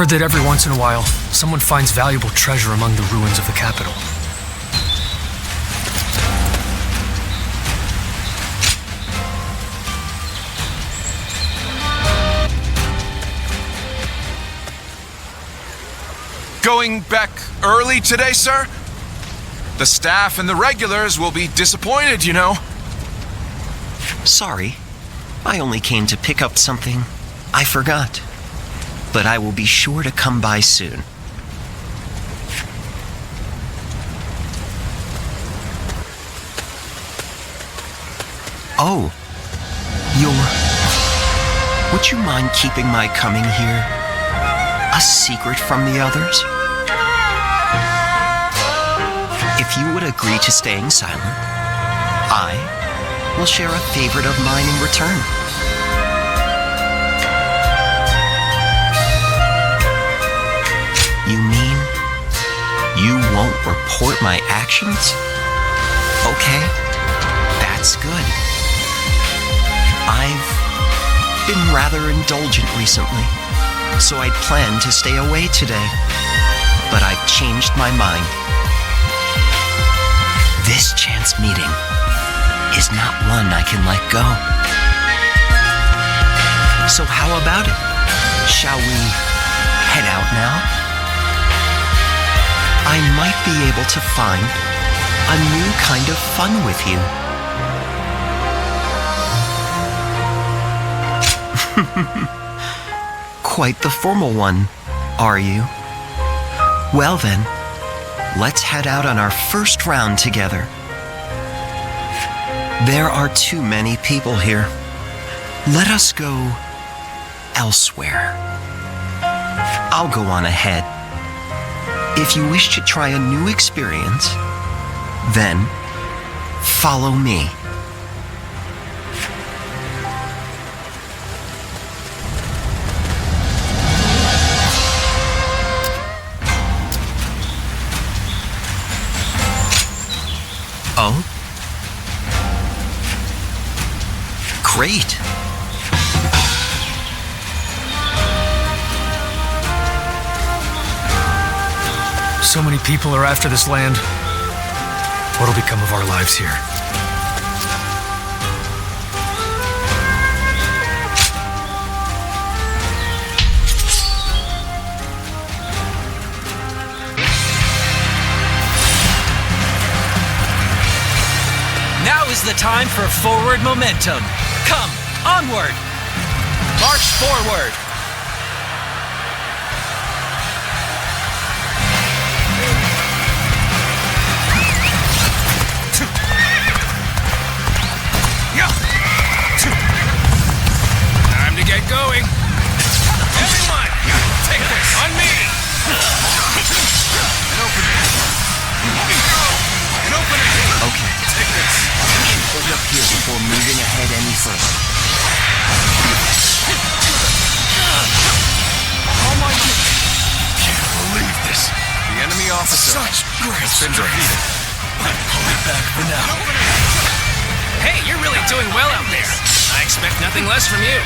heard that every once in a while, someone finds valuable treasure among the ruins of the capital. Going back early today, sir? The staff and the regulars will be disappointed, you know. Sorry. I only came to pick up something I forgot. But I will be sure to come by soon. Oh. Would you mind keeping my coming here a secret from the others? If you would agree to staying silent, I will share a favorite of mine in return. You mean you won't report my actions? Okay, that's good. I've been rather indulgent recently, so I'd planned to stay away today, but I've changed my mind. This chance meeting is not one I can let go. So how about it? Shall we head out now? I might be able to find a new kind of fun with you. Quite the formal one, are you? Well then, let's head out on our first round together. There are too many people here. Let us go elsewhere. I'll go on ahead. If you wish to try a new experience, then follow me. Oh? Great. So many people are after this land. What'll become of our lives here? Now is the time for forward momentum. Come, onward! March forward! Time to get going. Everyone, take this on me. An opening. Okay. Take this. Hold up here before moving ahead any further. Oh my God. Can't believe this. The enemy officer has been defeated. Pull it back for now. Hey, you're really doing well out there. I expect nothing less from you.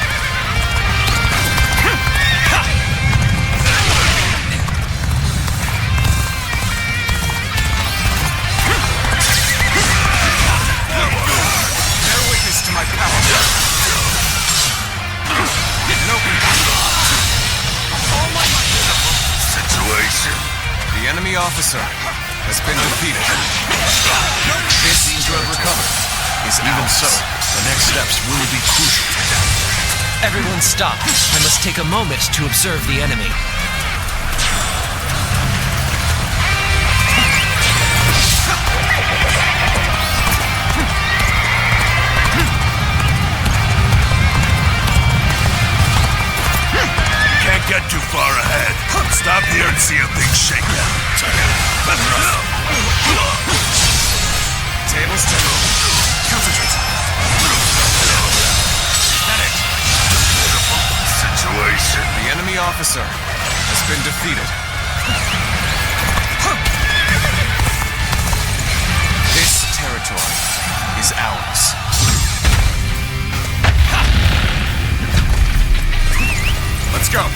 Bear witness to my power. Oh my situation. The enemy officer has been defeated. This seems to have recovered. Even so, the next steps will be crucial. Everyone stop. I must take a moment to observe the enemy. Can't get too far ahead. Stop here and see how things shake out. Tables turned. Concentrate. Medic. Situation. The enemy officer has been defeated. This territory is ours. Let's go.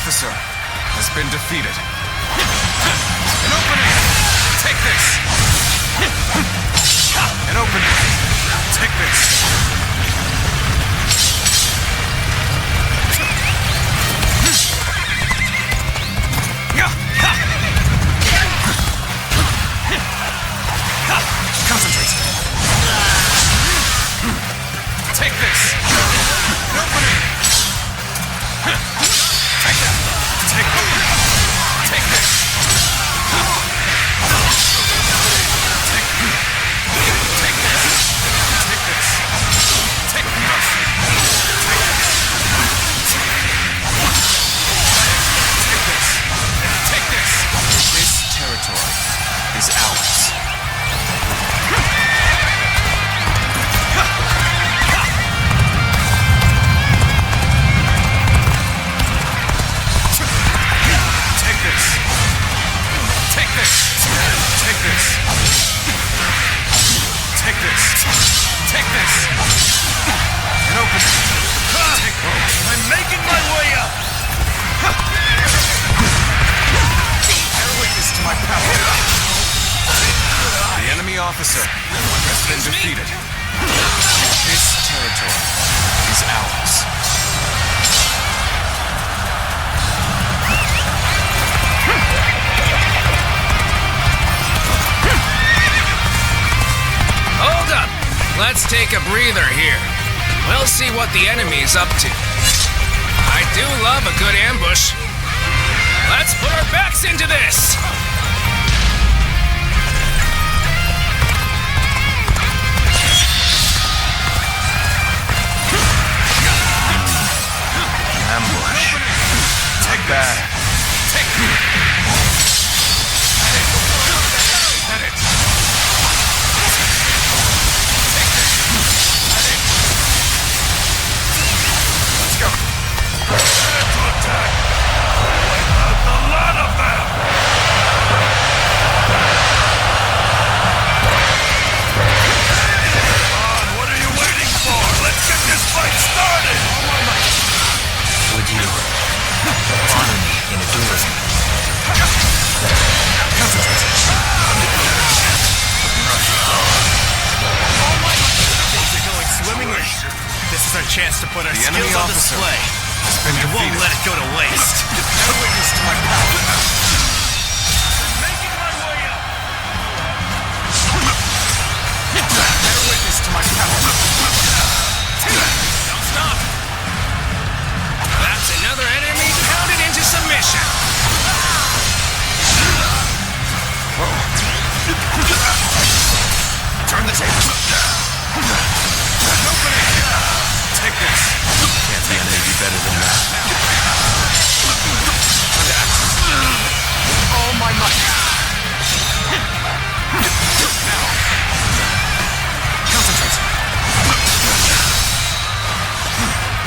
officer has been defeated. An opening! Take this! An opening! Take this! Concentrate! Take this! An opening! Take that! Take this! Take this! Is ours. Take this. Take this. Take this. Take this. Take this. And open it. Take both. I'm making my way up. Bear witness to my power. The enemy officer has been defeated. This territory is ours. Hold up! Let's take a breather here. We'll see what the enemy's up to. I do love a good ambush. Let's put our backs into this! Ambush. Take that. Take it. At it. Take it. At it. Let's go. Prepare to attack. Wipe out a lot of them. Come on, what are you waiting for? Let's get this fight started. Would you honor me in a duel? Things are going swimmingly. This is our chance to put our skills on display. We won't let it go to waste. No witness to my power. I'm making my way up. Bear witness to my power. Don't stop! That's another enemy pounded into submission! Turn the tables. Take this. Can't the enemy be better than that? All my might. Now. Concentrate.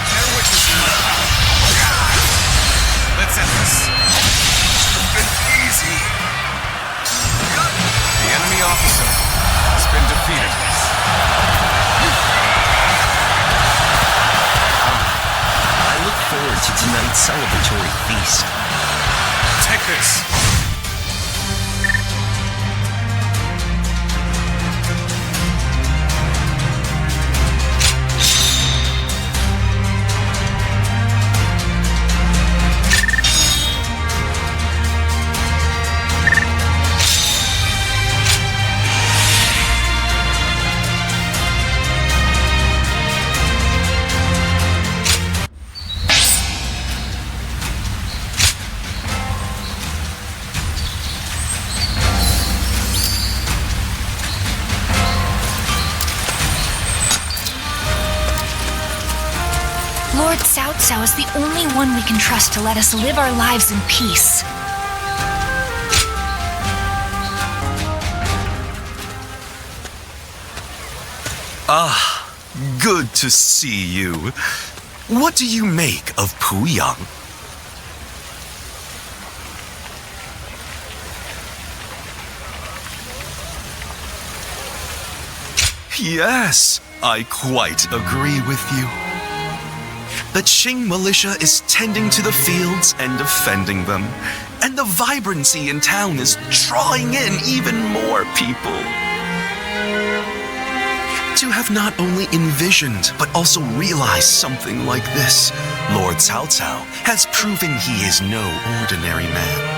Bear witness to my power. Let's end this. It's been easy. The enemy officer has been defeated. I look forward to tonight's celebratory feast. Take this. Lord Cao Cao is the only one we can trust to let us live our lives in peace. Ah, good to see you. What do you make of Puyang? Yes, I quite agree with you. The Qing militia is tending to the fields and defending them, and the vibrancy in town is drawing in even more people. To have not only envisioned, but also realized something like this, Lord Cao Cao has proven he is no ordinary man.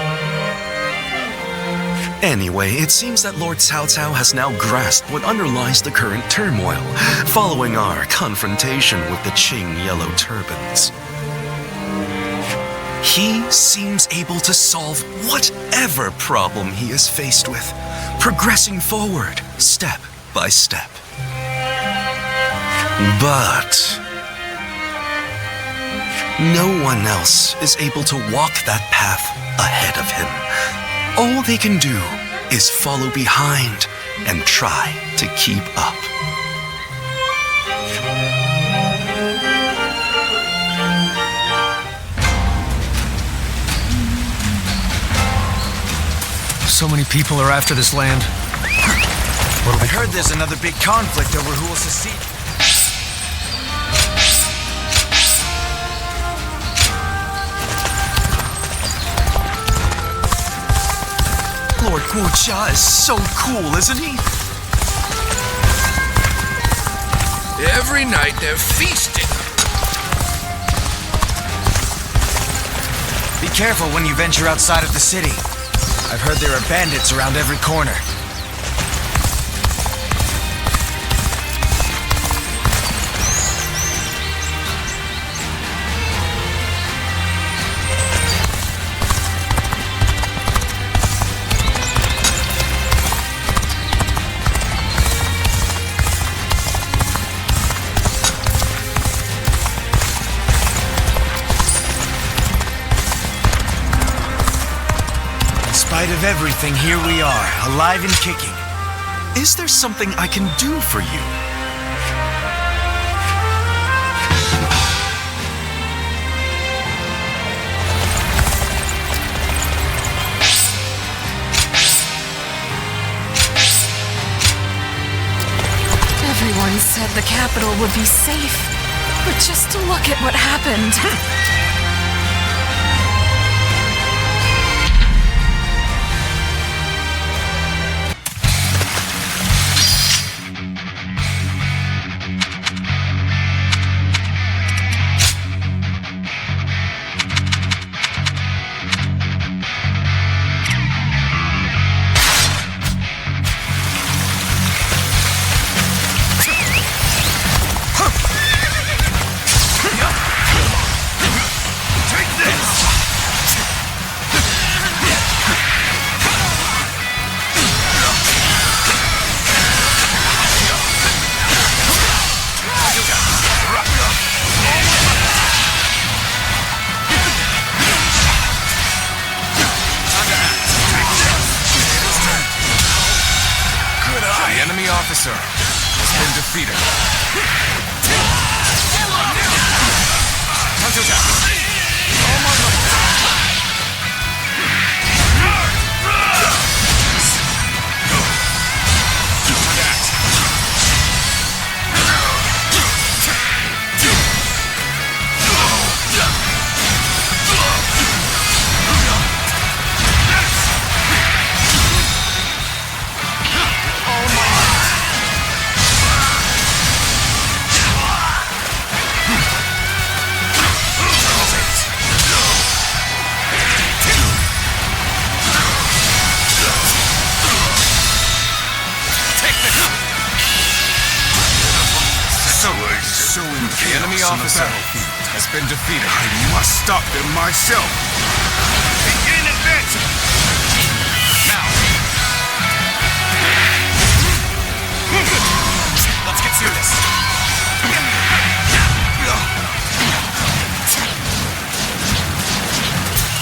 Anyway, it seems that Lord Cao Cao has now grasped what underlies the current turmoil, following our confrontation with the Qing Yellow Turbans. He seems able to solve whatever problem he is faced with, progressing forward, step by step. But no one else is able to walk that path ahead of him. All they can do is follow behind and try to keep up. So many people are after this land. I heard there's another big conflict over who will secede. Lord Guo Jia is so cool, isn't he? Every night they're feasting. Be careful when you venture outside of the city. I've heard there are bandits around every corner. In spite of everything, here we are, alive and kicking. Is there something I can do for you? Everyone said the capital would be safe, but just look at what happened. Officer has been defeated. The enemy officer has been defeated. I must stop them myself. Begin advancing. Now. Let's get serious.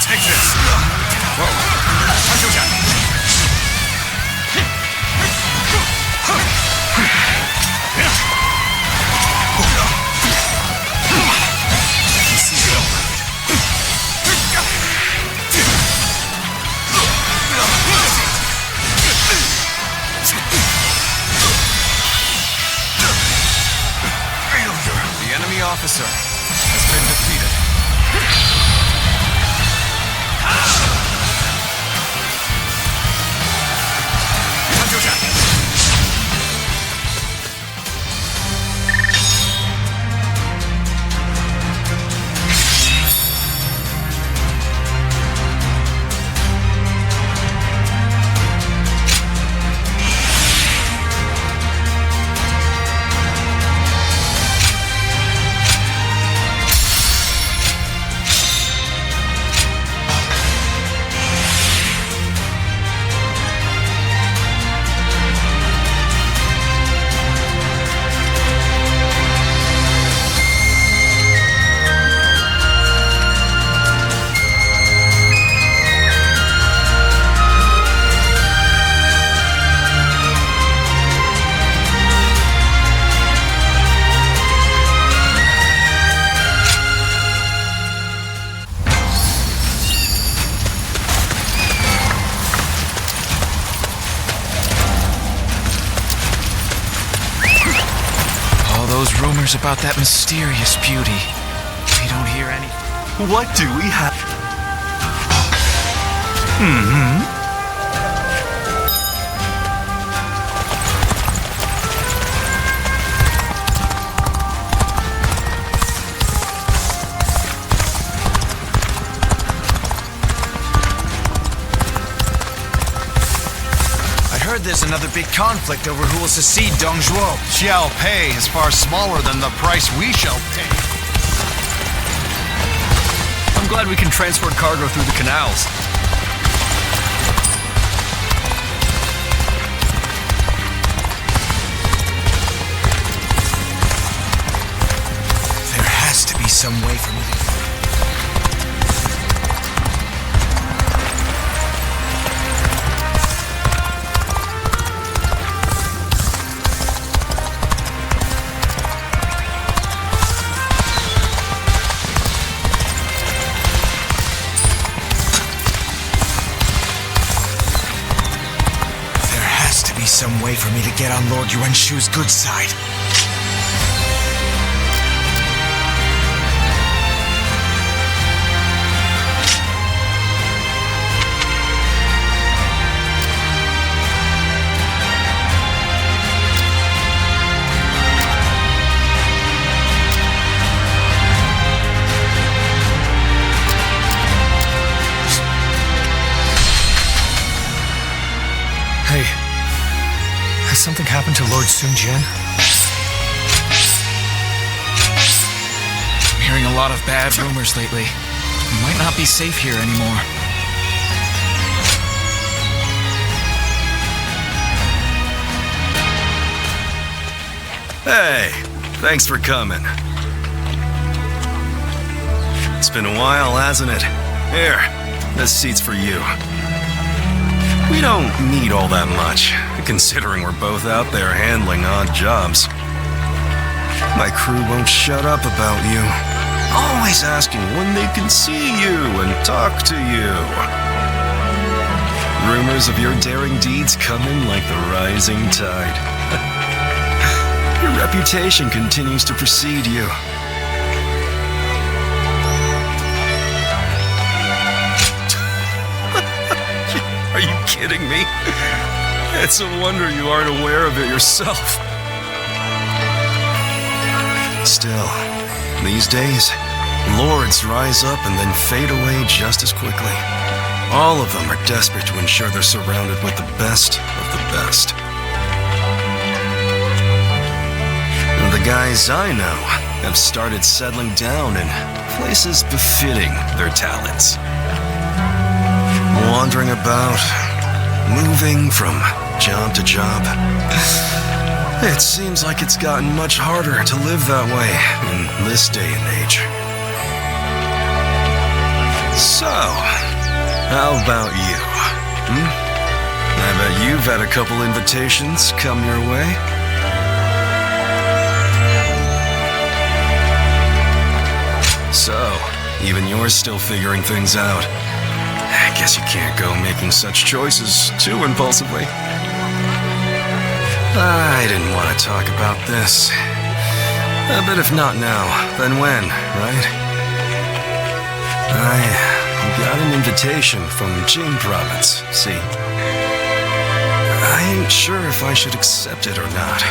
Take this. Whoa. The enemy officer has been defeated. rumors about that mysterious beauty. We don't hear any. What do we have? There's another big conflict over who will succeed Dong Zhuo. Xiaopei is far smaller than the price we shall pay. I'm glad we can transport cargo through the canals. There has to be some way for me to... some way for me to get on Lord Yuan Shu's good side. Hey, has something happened to Lord Sun Jian? I'm hearing a lot of bad rumors lately. We might not be safe here anymore. Hey, thanks for coming. It's been a while, hasn't it? Here, this seat's for you. We don't need all that much, considering we're both out there handling odd jobs. My crew won't shut up about you, always asking when they can see you and talk to you. Rumors of your daring deeds come in like the rising tide. Your reputation continues to precede you. Are you kidding me? It's a wonder you aren't aware of it yourself. Still, these days, lords rise up and then fade away just as quickly. All of them are desperate to ensure they're surrounded with the best of the best. And the guys I know have started settling down in places befitting their talents. Wandering about, moving from job to job. It seems like it's gotten much harder to live that way in this day and age. So, how about you? I bet you've had a couple invitations come your way. So, even you're still figuring things out. I guess you can't go making such choices too impulsively. I didn't want to talk about this. But if not now, then when, right? I got an invitation from Jian Province, see? I ain't sure if I should accept it or not.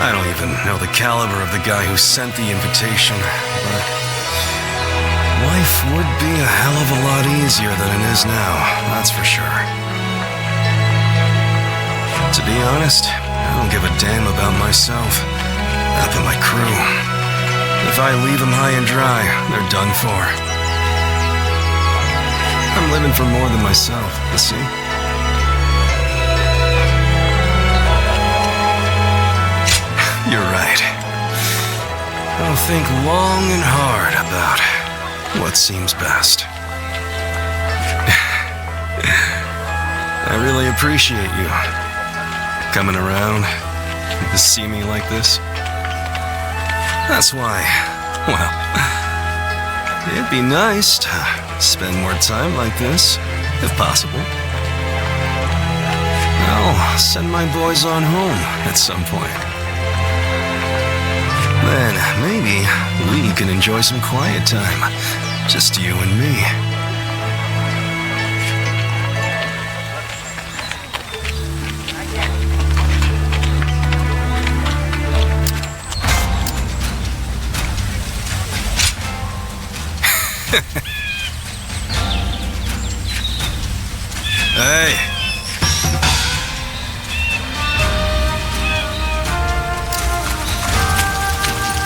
I don't even know the caliber of the guy who sent the invitation, but life would be a hell of a lot easier than it is now, that's for sure. To be honest, I don't give a damn about myself, not about my crew. If I leave them high and dry, they're done for. I'm living for more than myself, you see? You're right. I'll think long and hard about what seems best. I really appreciate you coming around to see me like this. That's why, well, it'd be nice to spend more time like this, if possible. I'll send my boys on home at some point. Then maybe we can enjoy some quiet time. Just you and me. Hey.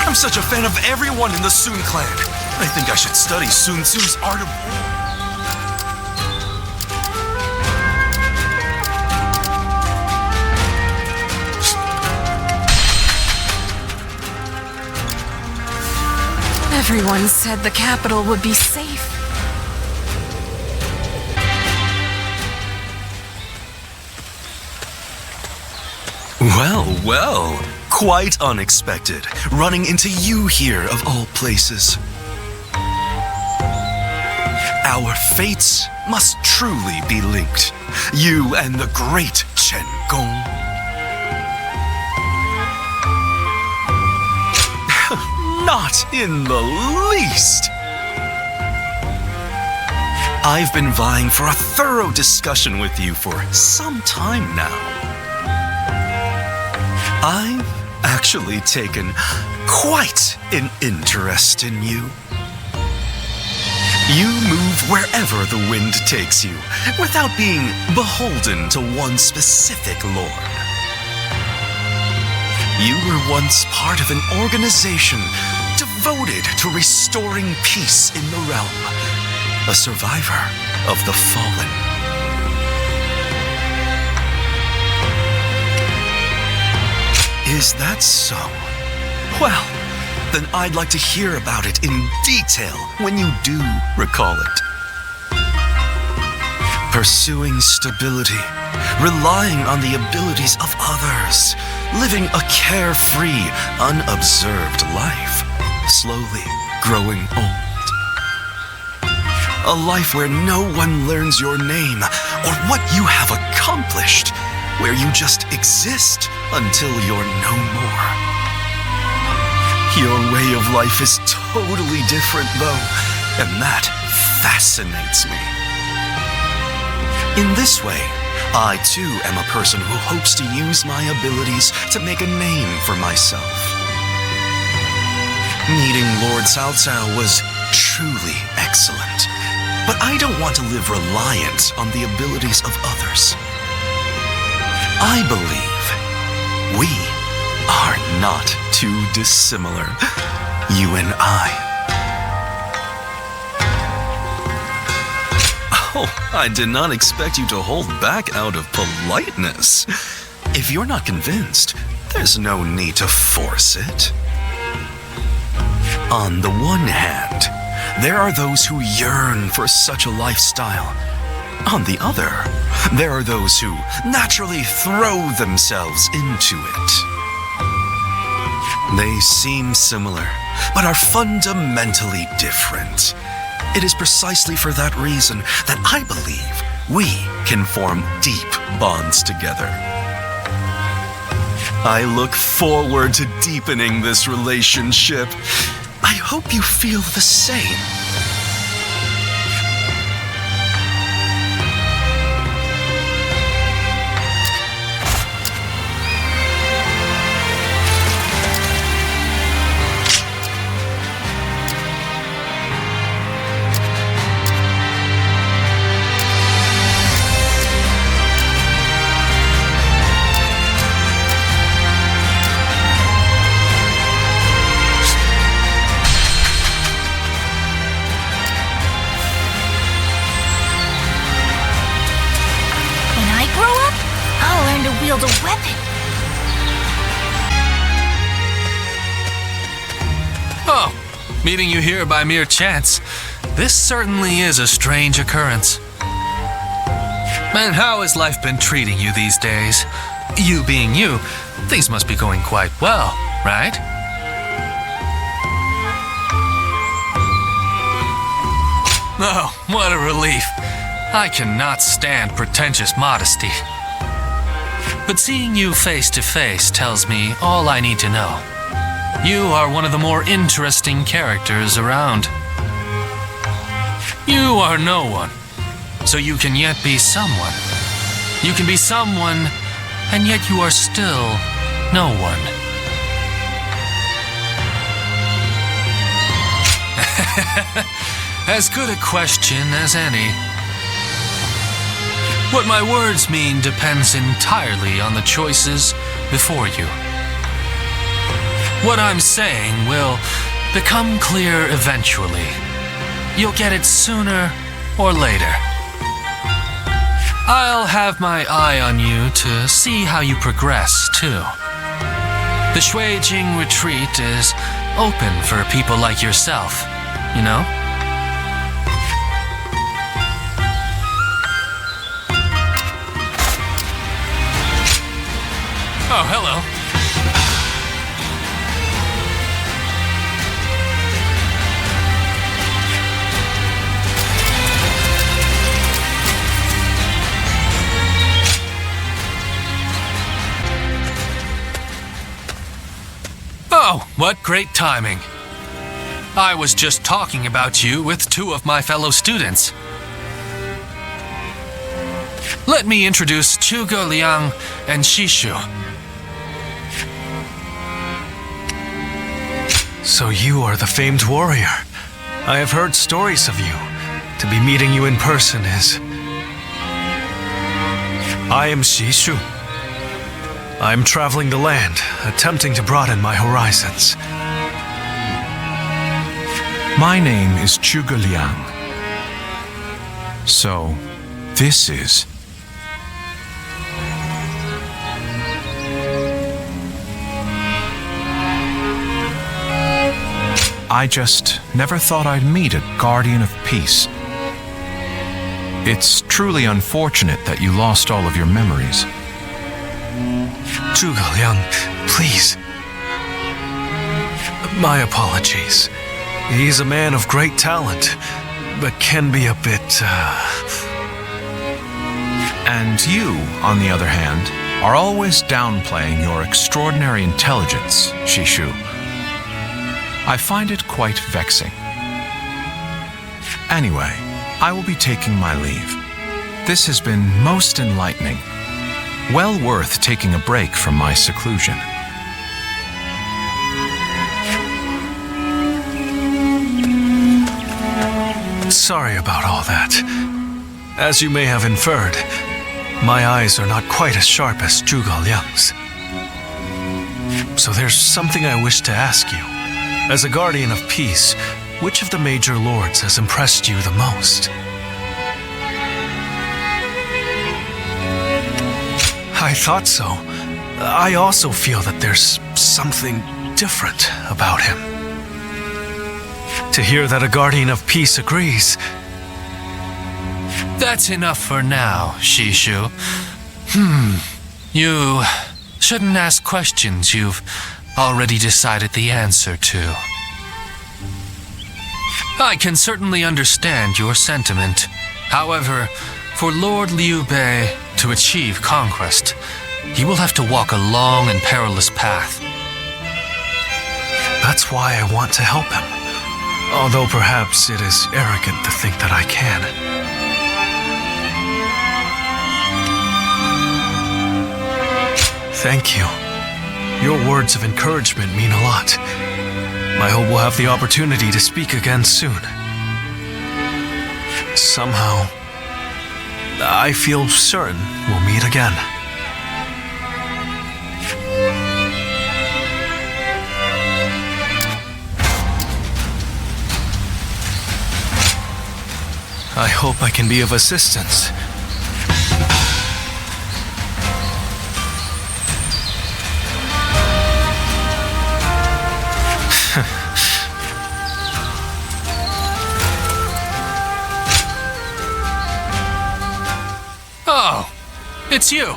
I'm such a fan of everyone in the Sun clan. I think I should study Sun Tzu's art of war. Everyone said the capital would be safe. Well, well. Quite unexpected, running into you here of all places. Our fates must truly be linked. You and the great Chen Gong. Not in the least. I've been vying for a thorough discussion with you for some time now. I've actually taken quite an interest in you. You move wherever the wind takes you, without being beholden to one specific lord. You were once part of an organization devoted to restoring peace in the realm, a survivor of the fallen. Is that so? Well, then I'd like to hear about it in detail when you do recall it. Pursuing stability, relying on the abilities of others, living a carefree, unobserved life, slowly growing old. A life where no one learns your name or what you have accomplished, where you just exist until you're no more. Your way of life is totally different, though, and that fascinates me. In this way, I too am a person who hopes to use my abilities to make a name for myself. Meeting Lord Cao Cao was truly excellent, but I don't want to live reliant on the abilities of others. I believe we are not too dissimilar, you and I. Oh, I did not expect you to hold back out of politeness. If you're not convinced, there's no need to force it. On the one hand, there are those who yearn for such a lifestyle. On the other, there are those who naturally throw themselves into it. They seem similar, but are fundamentally different. It is precisely for that reason that I believe we can form deep bonds together. I look forward to deepening this relationship. I hope you feel the same. wield a weapon. Oh, meeting you here by mere chance. This certainly is a strange occurrence. And how has life been treating you these days? You being you, things must be going quite well, right? Oh, what a relief. I cannot stand pretentious modesty. but seeing you face to face tells me all I need to know. You are one of the more interesting characters around. You are no one, so you can yet be someone. You can be someone, and yet you are still no one. As good a question as any. What my words mean depends entirely on the choices before you. What I'm saying will become clear eventually. You'll get it sooner or later. I'll have my eye on you to see how you progress, too. The Shuijing retreat is open for people like yourself, you know? Oh, hello. Oh, what great timing. I was just talking about you with two of my fellow students. Let me introduce Zhuge Liang and Xishu. So you are the famed warrior. I have heard stories of you. To be meeting you in person is... I am Xishu. I am traveling the land, attempting to broaden my horizons. My name is Zhuge Liang. So, this is... I just never thought I'd meet a guardian of peace. It's truly unfortunate that you lost all of your memories. Zhuge Liang, please. My apologies. He's a man of great talent, but can be a bit, And you, on the other hand, are always downplaying your extraordinary intelligence, Xishu. I find it quite vexing. Anyway, I will be taking my leave. This has been most enlightening. Well worth taking a break from my seclusion. Sorry about all that. As you may have inferred, my eyes are not quite as sharp as Zhuge Liang's. So there's something I wish to ask you. As a guardian of peace, which of the major lords has impressed you the most? I thought so. I also feel that there's something different about him. To hear that a guardian of peace agrees. That's enough for now, Xishu. You shouldn't ask questions you've already decided the answer to. I can certainly understand your sentiment. However, for Lord Liu Bei to achieve conquest, he will have to walk a long and perilous path. That's why I want to help him. Although perhaps it is arrogant to think that I can. Thank you. Your words of encouragement mean a lot. I hope we'll have the opportunity to speak again soon. Somehow, I feel certain we'll meet again. I hope I can be of assistance. Oh, it's you.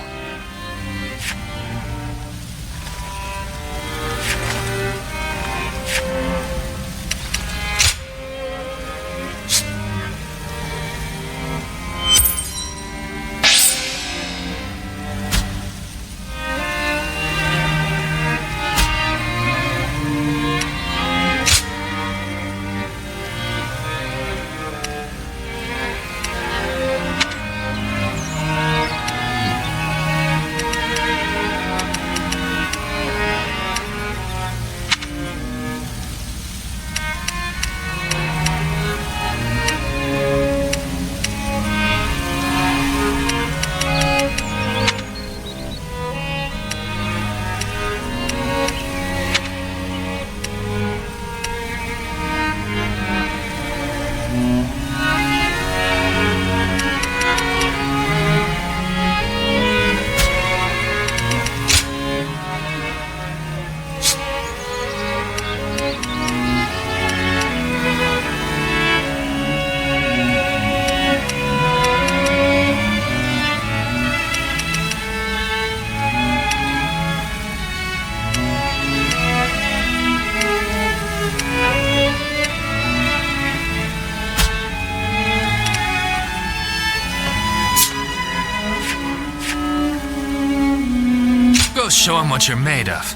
show him what you're made of.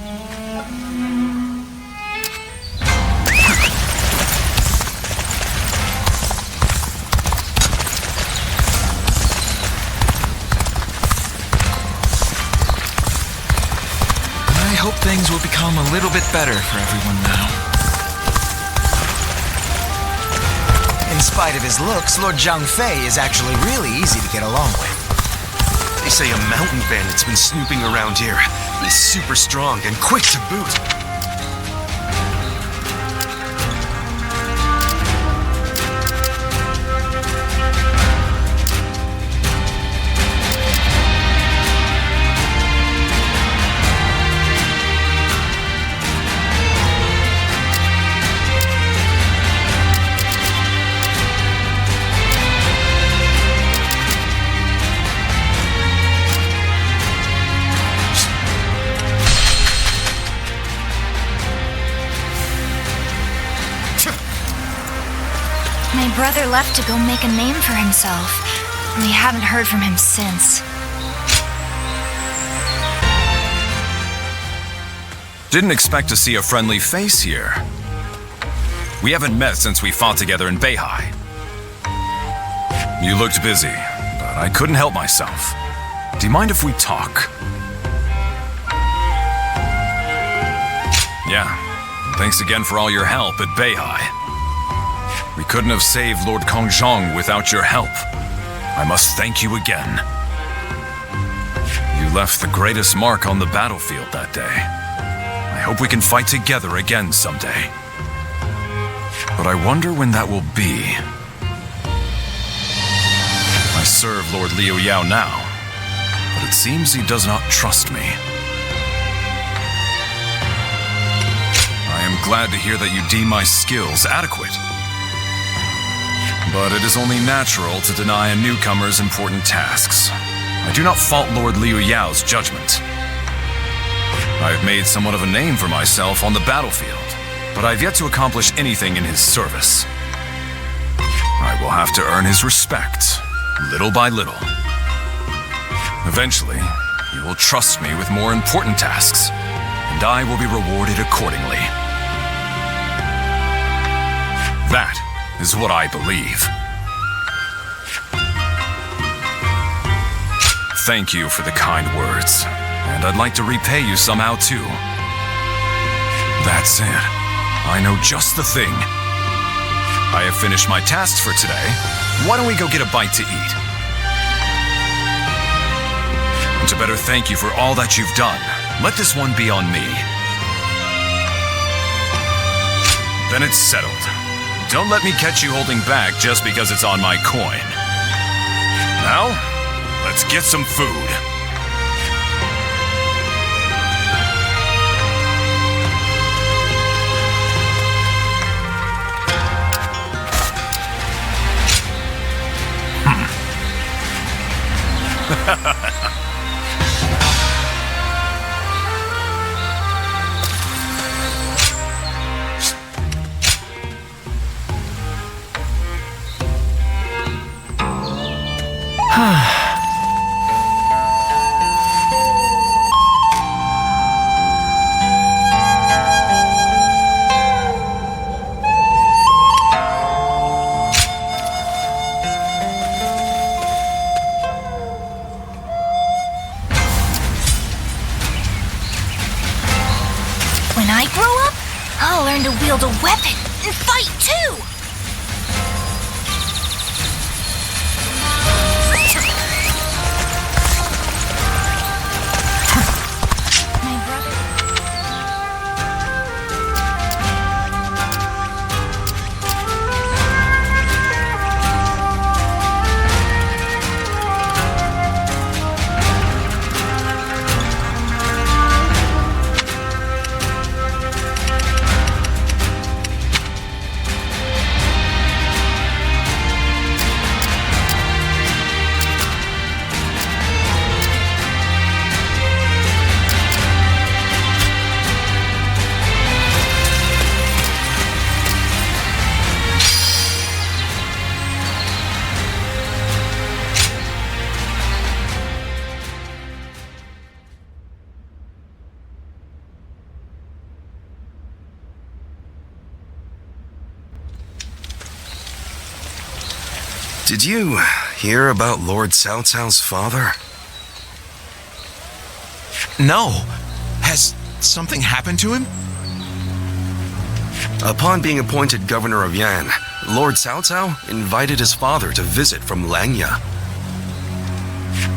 I hope things will become a little bit better for everyone now. In spite of his looks, Lord Zhang Fei is actually really easy to get along with. They say a mountain bandit's been snooping around here. He's super strong and quick to boot. My brother left to go make a name for himself. We haven't heard from him since. Didn't expect to see a friendly face here. We haven't met since we fought together in Beihai. You looked busy, but I couldn't help myself. Do you mind if we talk? Yeah. Thanks again for all your help at Beihai. We couldn't have saved Lord Kong Rong without your help. I must thank you again. You left the greatest mark on the battlefield that day. I hope we can fight together again someday. But I wonder when that will be. I serve Lord Liu Yao now, but it seems he does not trust me. I am glad to hear that you deem my skills adequate. But it is only natural to deny a newcomer's important tasks. I do not fault Lord Liu Yao's judgment. I have made somewhat of a name for myself on the battlefield, but I have yet to accomplish anything in his service. I will have to earn his respect, little by little. Eventually, he will trust me with more important tasks, and I will be rewarded accordingly. That is what I believe. Thank you for the kind words, and I'd like to repay you somehow too. That's it. I know just the thing. I have finished my tasks for today. Why don't we go get a bite to eat? And to better thank you for all that you've done, let this one be on me. Then it's settled. Don't let me catch you holding back just because it's on my coin. Now, let's get some food. When I grow up, I'll learn to wield a weapon and fight too! Did you hear about Lord Cao Cao's father? No. Has something happened to him? Upon being appointed governor of Yan, Lord Cao Cao invited his father to visit from Langya.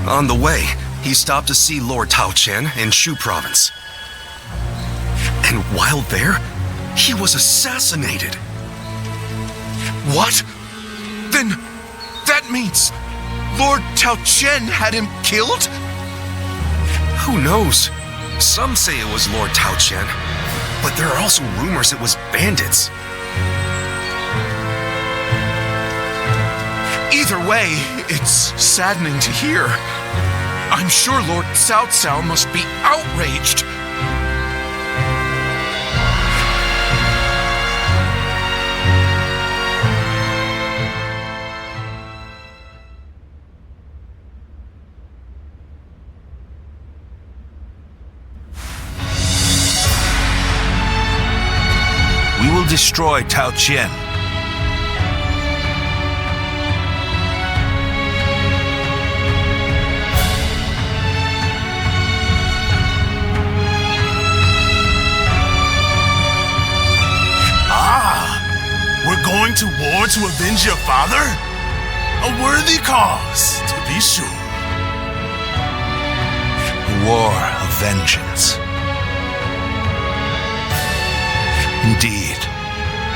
On the way, he stopped to see Lord Diaochen in Xu Province. And while there, he was assassinated. What? Then that means Lord Diaochen had him killed? Who knows? Some say it was Lord Diaochen, but there are also rumors it was bandits. Either way, it's saddening to hear. I'm sure Lord Cao Cao must be outraged. We will destroy Diaochen. We're going to war to avenge your father? A worthy cause, to be sure. A war of vengeance. Indeed.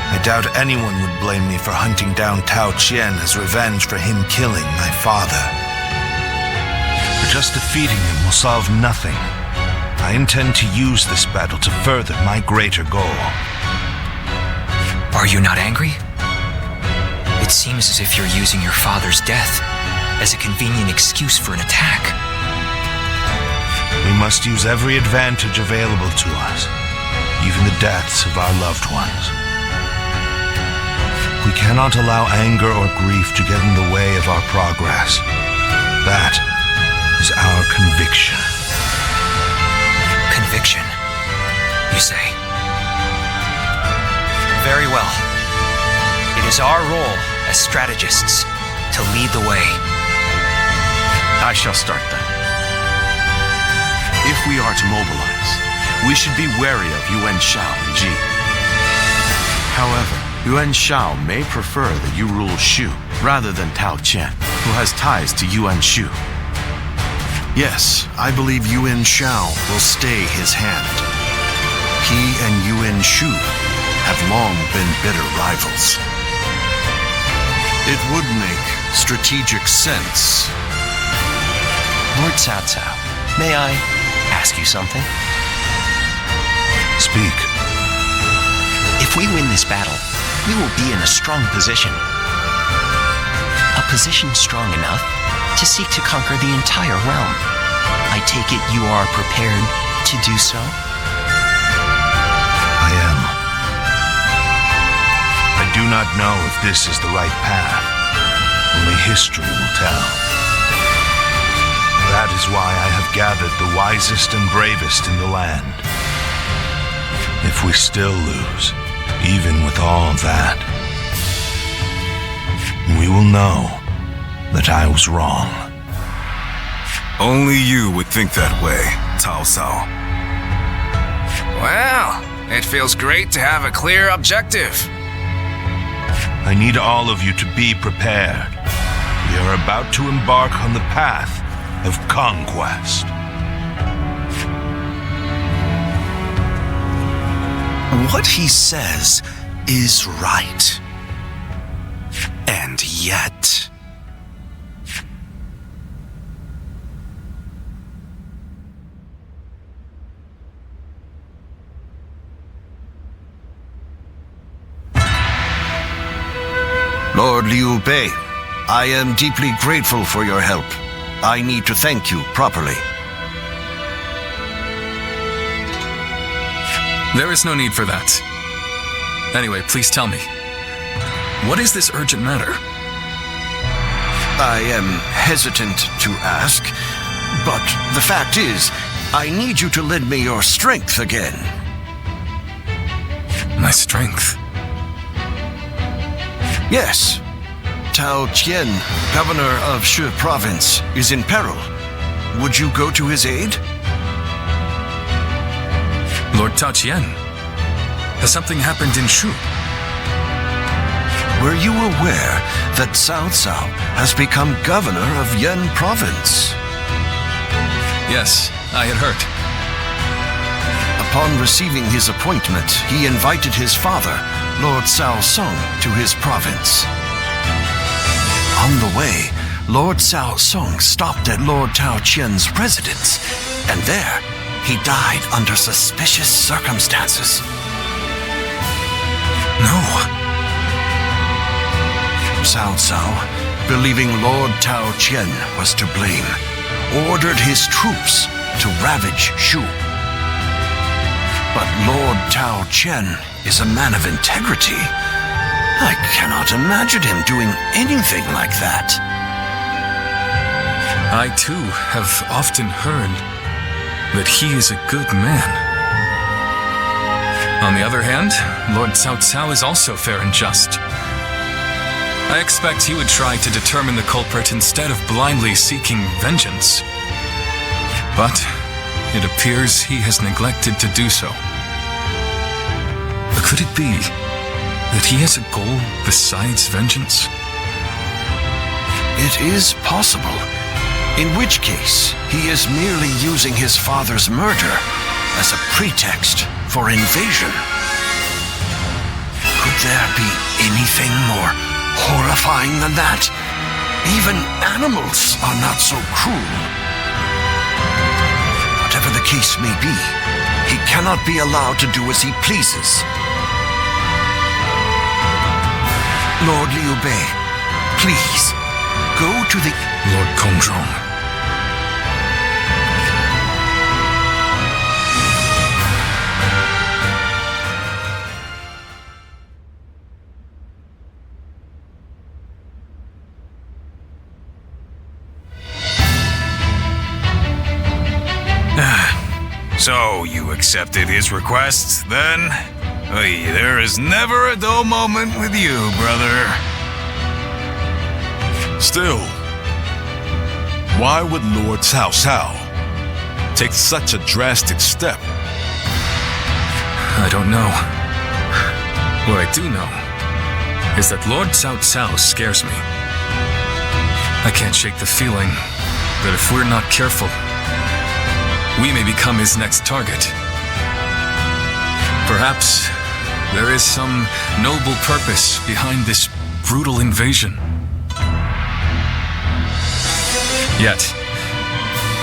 I doubt anyone would blame me for hunting down Diaochen as revenge for him killing my father. But just defeating him will solve nothing. I intend to use this battle to further my greater goal. Are you not angry? It seems as if you're using your father's death as a convenient excuse for an attack. We must use every advantage available to us, even the deaths of our loved ones. We cannot allow anger or grief to get in the way of our progress. That is our conviction. Conviction, you say? Very well. It is our role as strategists to lead the way. I shall start then. If we are to mobilize, we should be wary of Yuan Shao and Ji. However, Yuan Shao may prefer that you rule Shu rather than Diaochen, who has ties to Yuan Shu. Yes, I believe Yuan Shao will stay his hand. He and Yuan Shu have long been bitter rivals. It would make strategic sense. Lord Cao Cao, may I ask you something? Speak. If we win this battle, we will be in a strong position. A position strong enough to seek to conquer the entire realm. I take it you are prepared to do so? I am. I do not know if this is the right path. Only history will tell. That is why I have gathered the wisest and bravest in the land. If we still lose, even with all that, we will know that I was wrong. Only you would think that way, Cao Cao. Well, it feels great to have a clear objective. I need all of you to be prepared. We are about to embark on the path of conquest. What he says is right. And yet... Lord Liu Bei, I am deeply grateful for your help. I need to thank you properly. There is no need for that. Anyway, please tell me. What is this urgent matter? I am hesitant to ask, but the fact is, I need you to lend me your strength again. My strength? Yes. Tao Qian, governor of Xu Province, is in peril. Would you go to his aid? Lord Tao Qian, has something happened in Shu? Were you aware that Cao Cao has become governor of Yan Province? Yes, I had heard. Upon receiving his appointment, he invited his father, Lord Cao Song, to his province. On the way, Lord Cao Song stopped at Lord Tao Qian's residence, and there he died under suspicious circumstances. No. Cao Cao, believing Lord Tao Qian was to blame, ordered his troops to ravage Shu. But Lord Tao Qian is a man of integrity. I cannot imagine him doing anything like that. I too have often heard that he is a good man. On the other hand, Lord Cao Cao is also fair and just. I expect he would try to determine the culprit instead of blindly seeking vengeance. But it appears he has neglected to do so. Could it be that he has a goal besides vengeance? It is possible. In which case, he is merely using his father's murder as a pretext for invasion. Could there be anything more horrifying than that? Even animals are not so cruel. Whatever the case may be, he cannot be allowed to do as he pleases. Lord Liu Bei, please, go to the... Lord Kong Rong. So, you accepted his request, then? Oy, there is never a dull moment with you, brother. Still, why would Lord Cao Cao take such a drastic step? I don't know. What I do know is that Lord Cao Cao scares me. I can't shake the feeling that if we're not careful, we may become his next target. Perhaps there is some noble purpose behind this brutal invasion. Yet,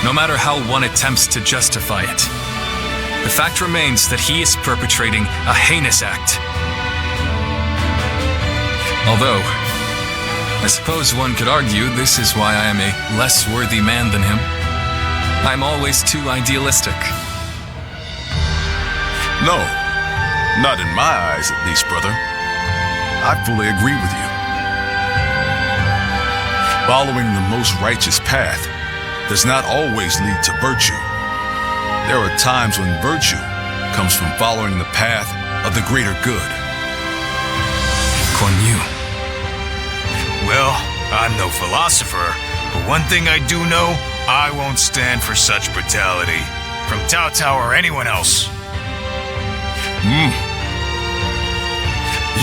no matter how one attempts to justify it, the fact remains that he is perpetrating a heinous act. Although, I suppose one could argue this is why I am a less worthy man than him. I'm always too idealistic. No, not in my eyes at least, brother. I fully agree with you. Following the most righteous path does not always lead to virtue. There are times when virtue comes from following the path of the greater good. Guan Yu. Well, I'm no philosopher, but one thing I do know, I won't stand for such brutality. From Cao Cao or anyone else.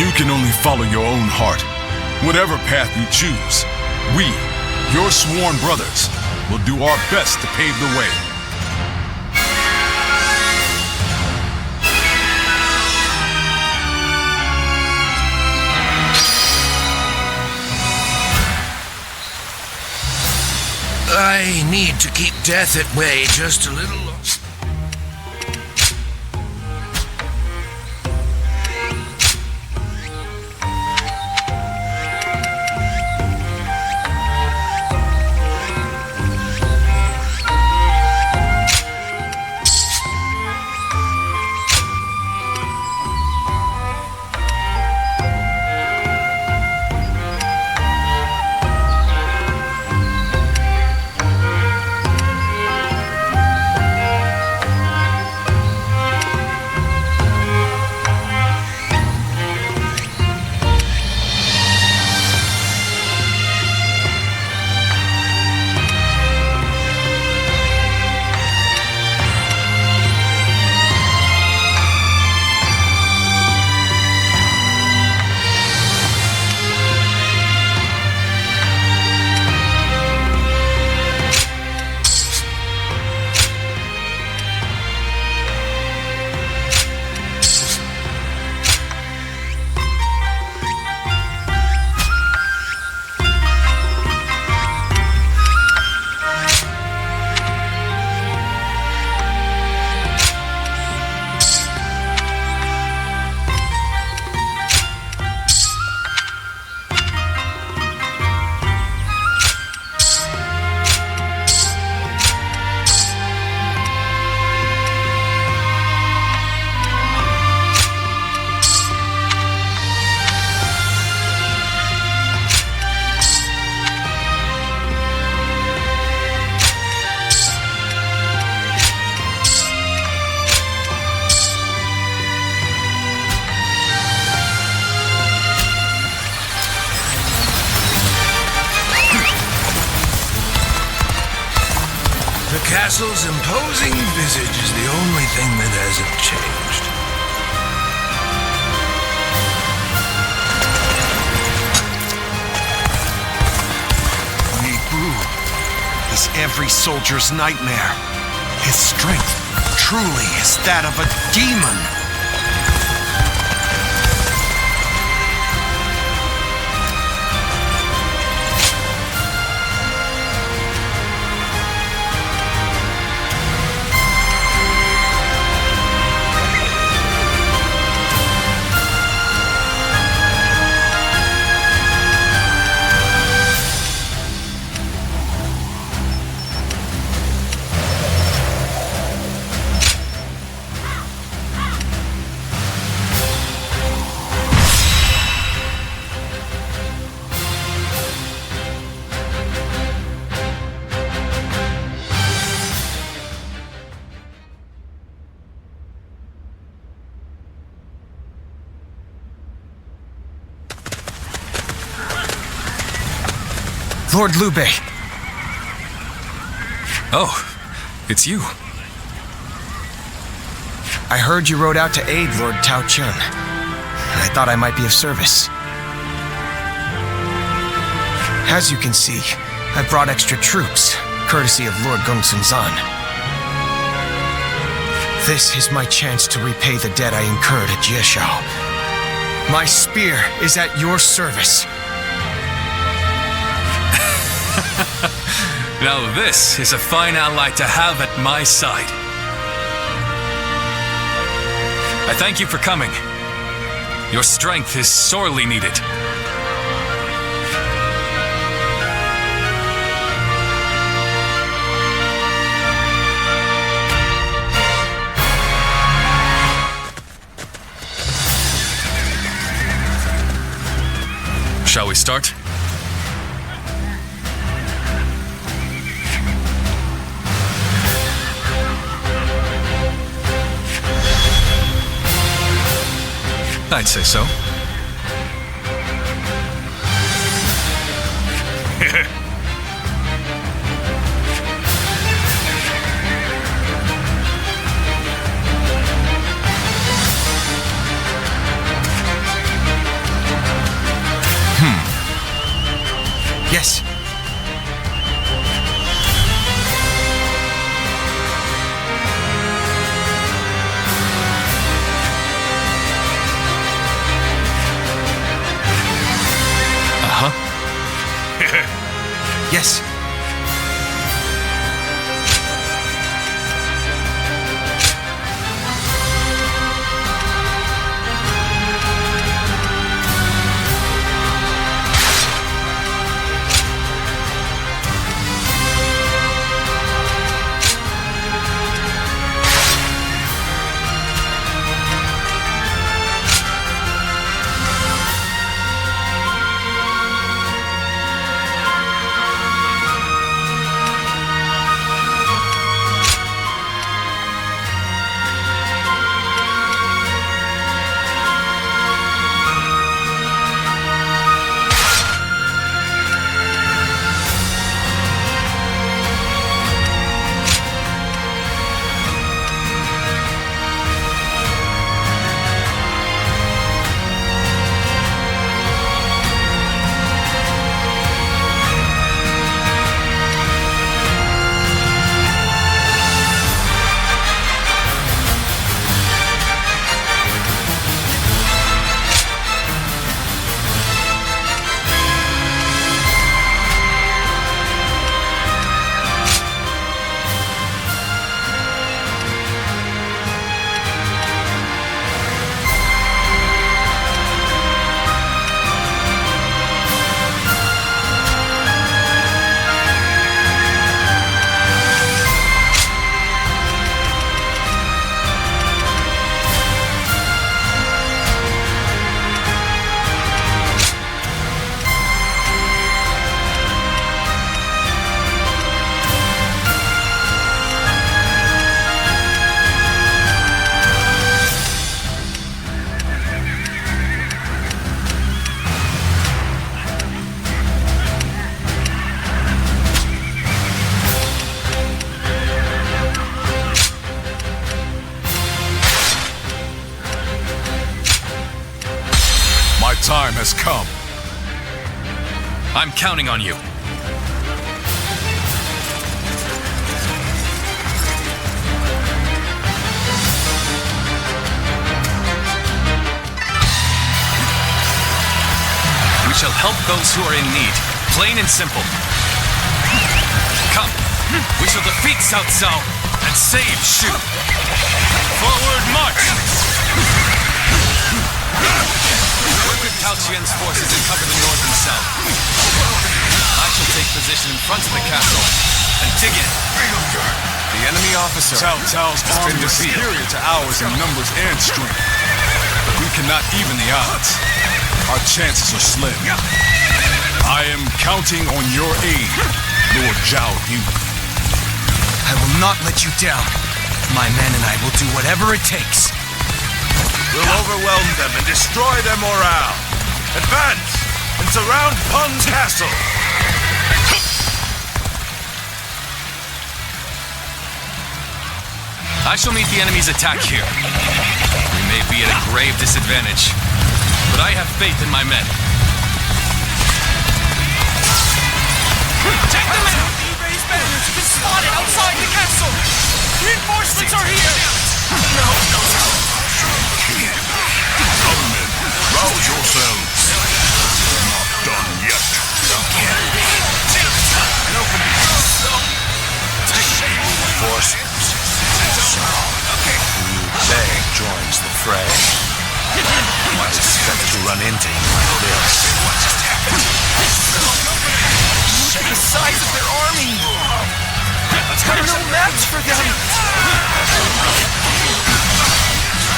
You can only follow your own heart. Whatever path you choose, we, your sworn brothers, will do our best to pave the way. I need to keep death at bay just a little longer. castle's imposing visage is the only thing that hasn't changed. Li Bu is every soldier's nightmare. His strength truly is that of a demon. Lord Liu Bei. Oh, it's you. I heard you rode out to aid Lord Diaochan, and I thought I might be of service. As you can see, I've brought extra troops, courtesy of Lord Gongsun Zan. This is my chance to repay the debt I incurred at Jieshao. My spear is at your service. Now this is a fine ally to have at my side. I thank you for coming. Your strength is sorely needed. Shall we start? I'd say so. Yes. Yes. come. I'm counting on you. We shall help those who are in need, plain and simple. Come, we shall defeat Cao Cao and save Shu. Forward march! Work with Cao Qian's forces and cover the north and south. I shall take position in front of the castle and dig in. The enemy officer Cao Cao's army is superior to ours in numbers and strength. We cannot even the odds. Our chances are slim. I am counting on your aid, Lord Zhao Yun. I will not let you down. My men and I will do whatever it takes. We'll overwhelm them and destroy their morale. Advance and surround Peng's castle. I shall meet the enemy's attack here. We may be at a grave disadvantage, but I have faith in my men. Take them out! Liu Bei's banners have been spotted outside the castle! Reinforcements are here! No. Come men, rouse yourselves. We're not done yet. Forces. Liu Bei joins the fray. I expect to run into him like this. Look at the size of their army! We're no match for them!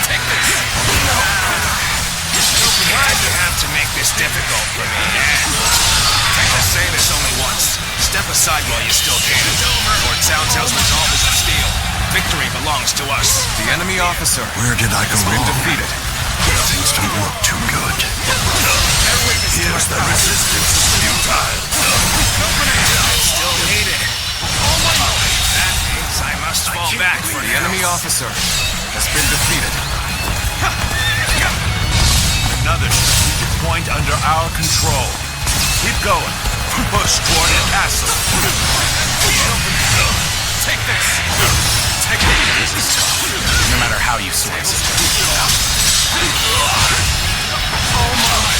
Take this! Why'd you have to make this difficult for me, Tecmo say this only once. Step aside while you still can. Lord Cao Cao's resolve is of steel. Victory belongs to us. The enemy officer Where did I go has been wrong? defeated. Things don't look too good. Here's the resistance is futile. Still needed. That means I must fall back for The enemy officer has been defeated. Another strategic point under our control. Keep going. Push toward the castle. Take this! Take it! This is tough. No matter how you slice it. Oh my!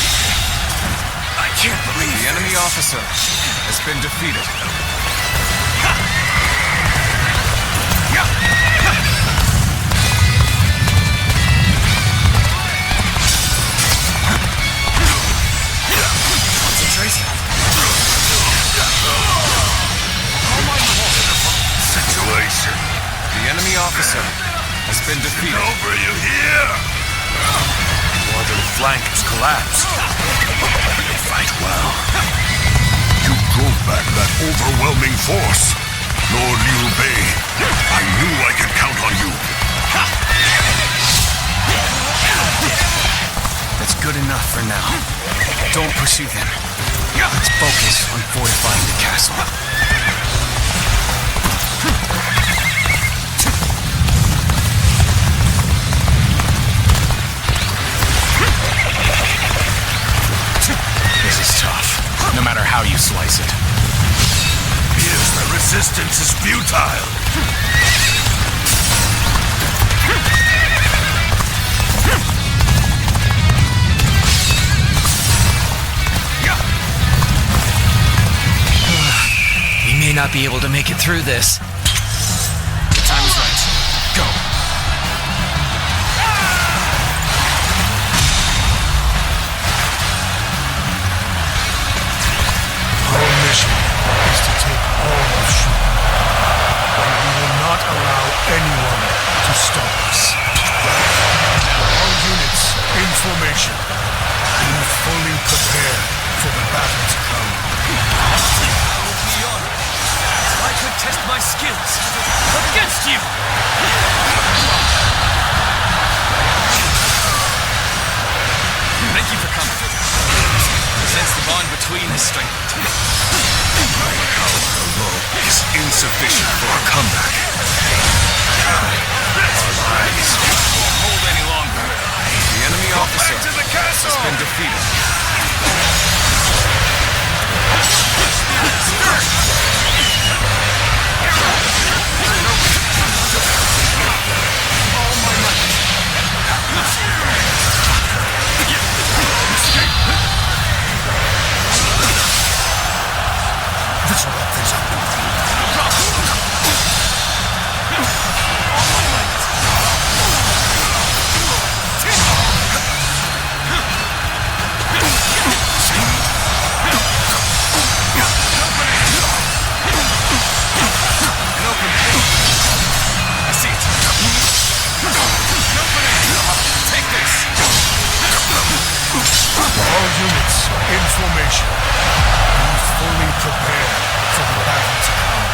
I can't believe The enemy officer has been defeated. Concentration. Situation. The enemy officer has been defeated. Over you here. Northern flank has collapsed. You fight well. You drove back that overwhelming force. Lord Liu Bei, I knew I could count on you. That's good enough for now. Don't pursue them. Let's focus on fortifying the castle. This is tough, no matter how you slice it. Here's the resistance is futile. We may not be able to make it through this. The time is right. Go. Our mission is to take all of Shu. And we will not allow anyone to stop us. All units in formation. Be fully prepared for the battle to come. I could test my skills against you! Thank you for coming. Since the bond between is strengthened. My power alone is insufficient for a comeback. Our lives Won't hold any longer. The enemy officer has been defeated. attention. Be fully prepared for the battle to come.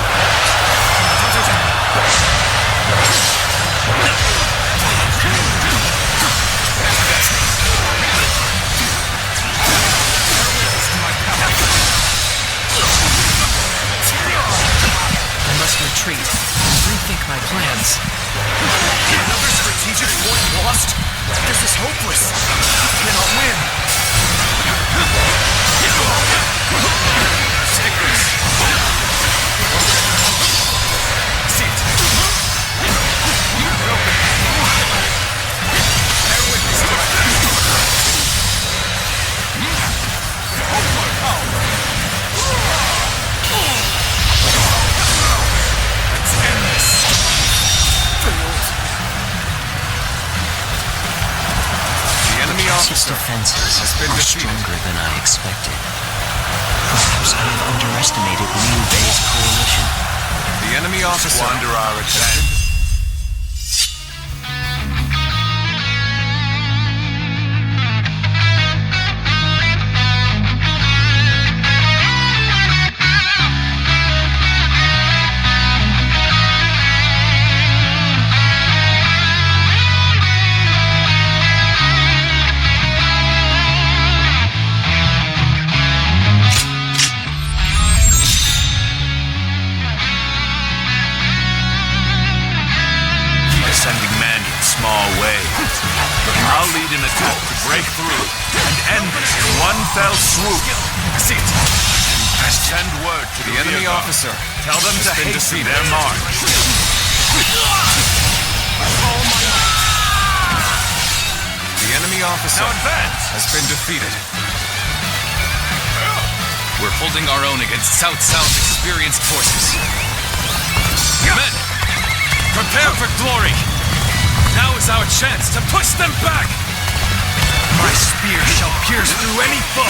I must retreat and rethink my plans. Another strategic point lost? This is hopeless. We cannot win. Take this. See it. Bear witness to it. Let's end this. His defenses are stronger than I expected. Perhaps I have underestimated Liu Bei's coalition. The enemy officer under our attack. I'll lead an attack to break through and end this in one fell swoop. See it. Send word to the enemy officer. Tell them to hasten their march. The enemy officer has been defeated. We're holding our own against South's experienced forces. Men, prepare for glory. Now is our chance to push them back! My spear shall pierce through any foe!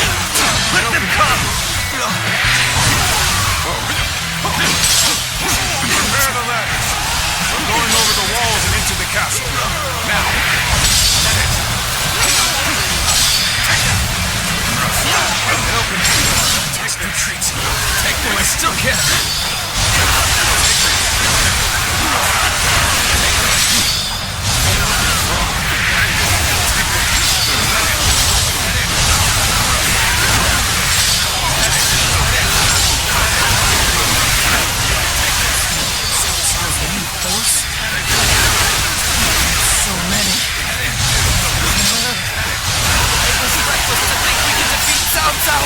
Let them come! Prepare the ladders! We're going over the walls and into the castle. Now! Retreat! Take them, I still can! So many. It was reckless to think we could defeat Cao Cao.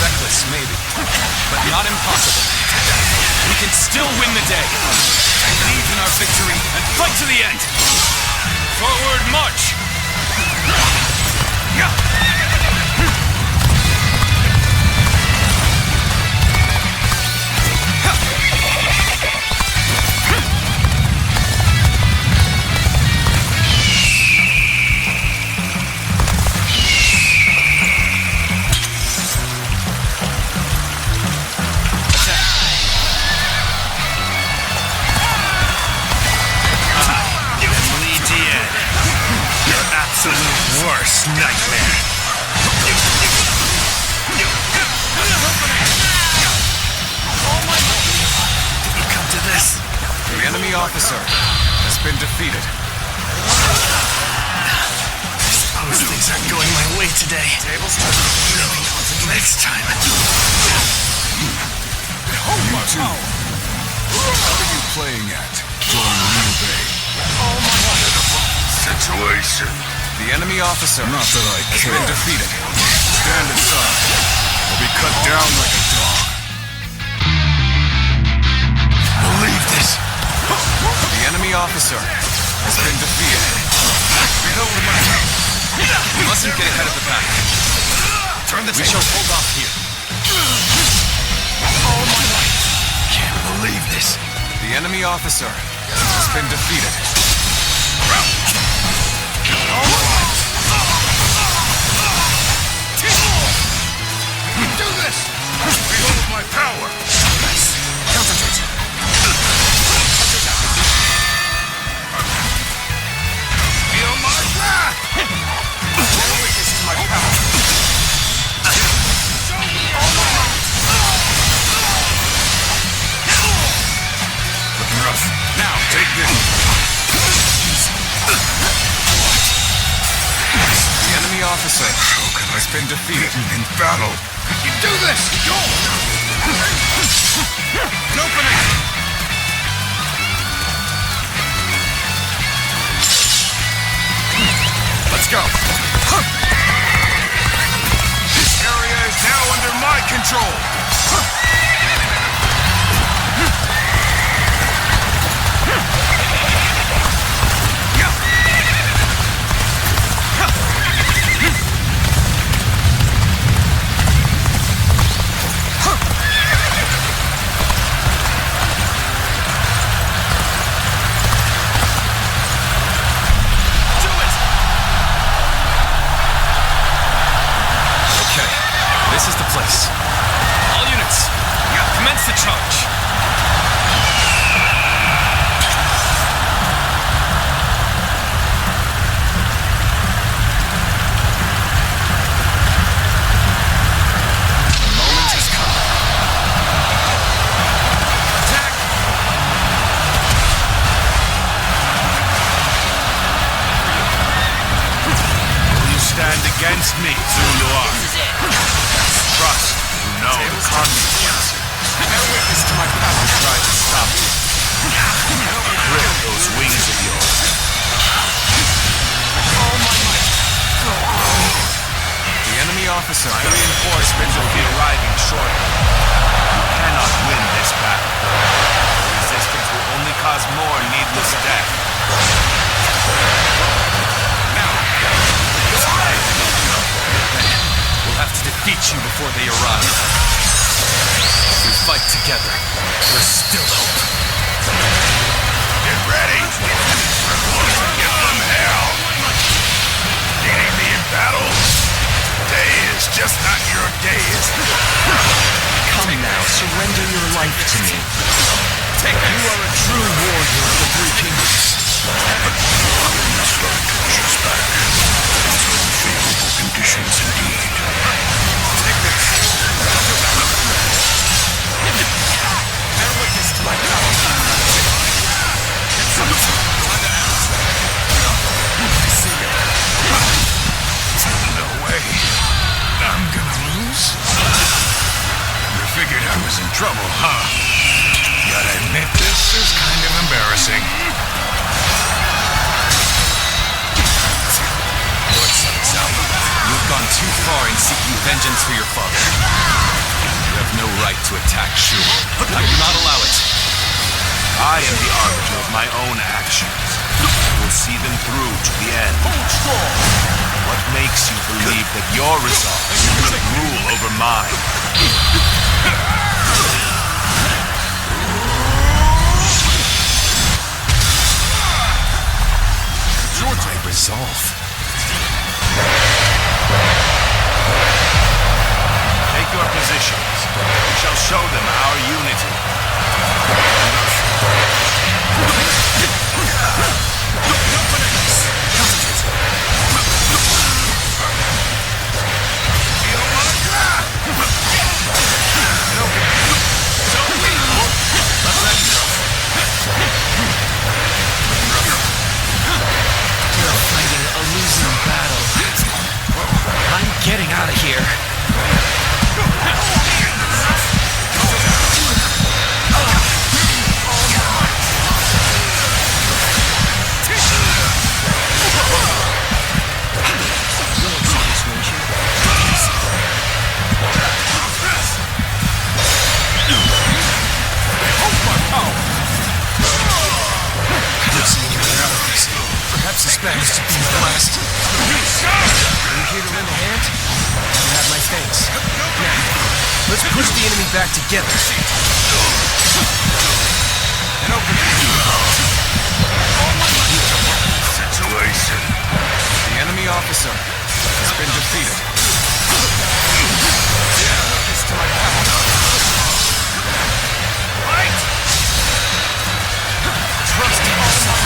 Reckless, maybe, but not impossible. We can still win the day. Believe in our victory and fight to the end. Forward march! Worst nightmare. Did you come to this? The enemy officer has been defeated. I suppose things aren't going my way today. Maybe next time. You two. What are you playing at? Join Liu Bei. Situation. The enemy officer Not that I has care. been defeated. Stand aside, or be cut down like a dog. Believe this. The enemy officer has been defeated. We mustn't get ahead of the pack. We shall hold off here. Can't believe this. The enemy officer has been defeated. Do this! Behold my power! Concentrate. Feel my wrath! This is my power. been defeated. In battle. You do this! Go! An opening! Let's go! This area is now under my control! This is the place. All units, commence the charge. The moment has come. Attack! Will you stand against me, Zhu Yuan? Trust, you know the consequences. Bear witness to my power. Try to stop me. Grip those wings of yours. All my might. The enemy officer, my reinforcements will be arriving shortly. You cannot win this battle. Resistance will only cause more needless death. Now, this way. We'll have to defeat you before they arrive. If we fight together, there's still hope. Get ready! Give them hell! Needing me in battle? Today is just not your day, is it? Come now, surrender your life to me. You are a true warrior of the Three Kingdoms. Favorable conditions indeed. Take this. Bear witness to my power. No way. I'm gonna lose? You figured I was in trouble, huh? Gotta admit, this is kind of embarrassing. You've gone too far in seeking vengeance for your father. You have no right to attack Xu. I do not allow it. I am the arbiter of my own actions. I will see them through to the end. What makes you believe that your resolve will rule over mine? My resolve. Take your positions. We shall show them our unity. You're fighting a losing battle. I'm getting out of here. Perhaps the Spanish should be the last. Are you here to lend a hand? You have my thanks. Now, let's push the enemy back together. And open Situation. The enemy officer has been defeated. This to my power. Fight! Trust in yourself.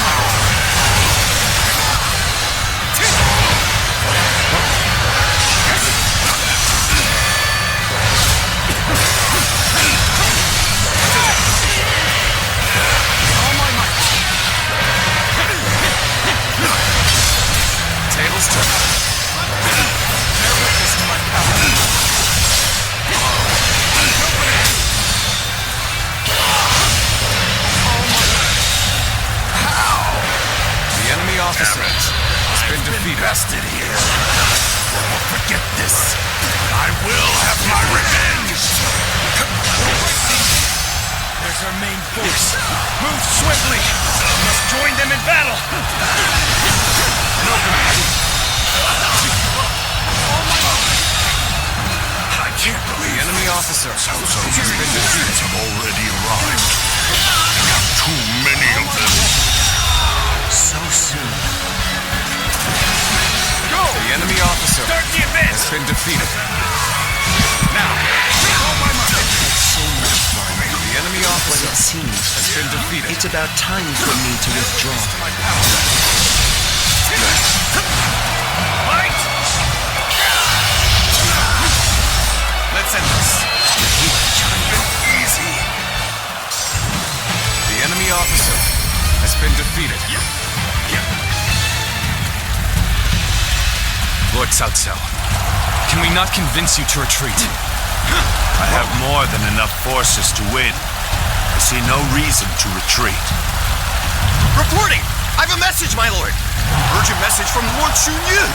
All my might. Tables turn. Move swiftly! We must join them in battle! I can't believe the enemy officer has been defeated. Have already arrived. We have too many of them. So soon. Go! The enemy officer Start the advance! has been defeated. Now, all my might. So much fun. The enemy But officer it seems has been defeated. it's about time for me to withdraw. Fight! Let's end this. Easy. The enemy officer has been defeated. Lord Cao Cao, can we not convince you to retreat? I have more than enough forces to win. I see no reason to retreat. Reporting! I have a message, my lord! Urgent message from Lord Xu Yu!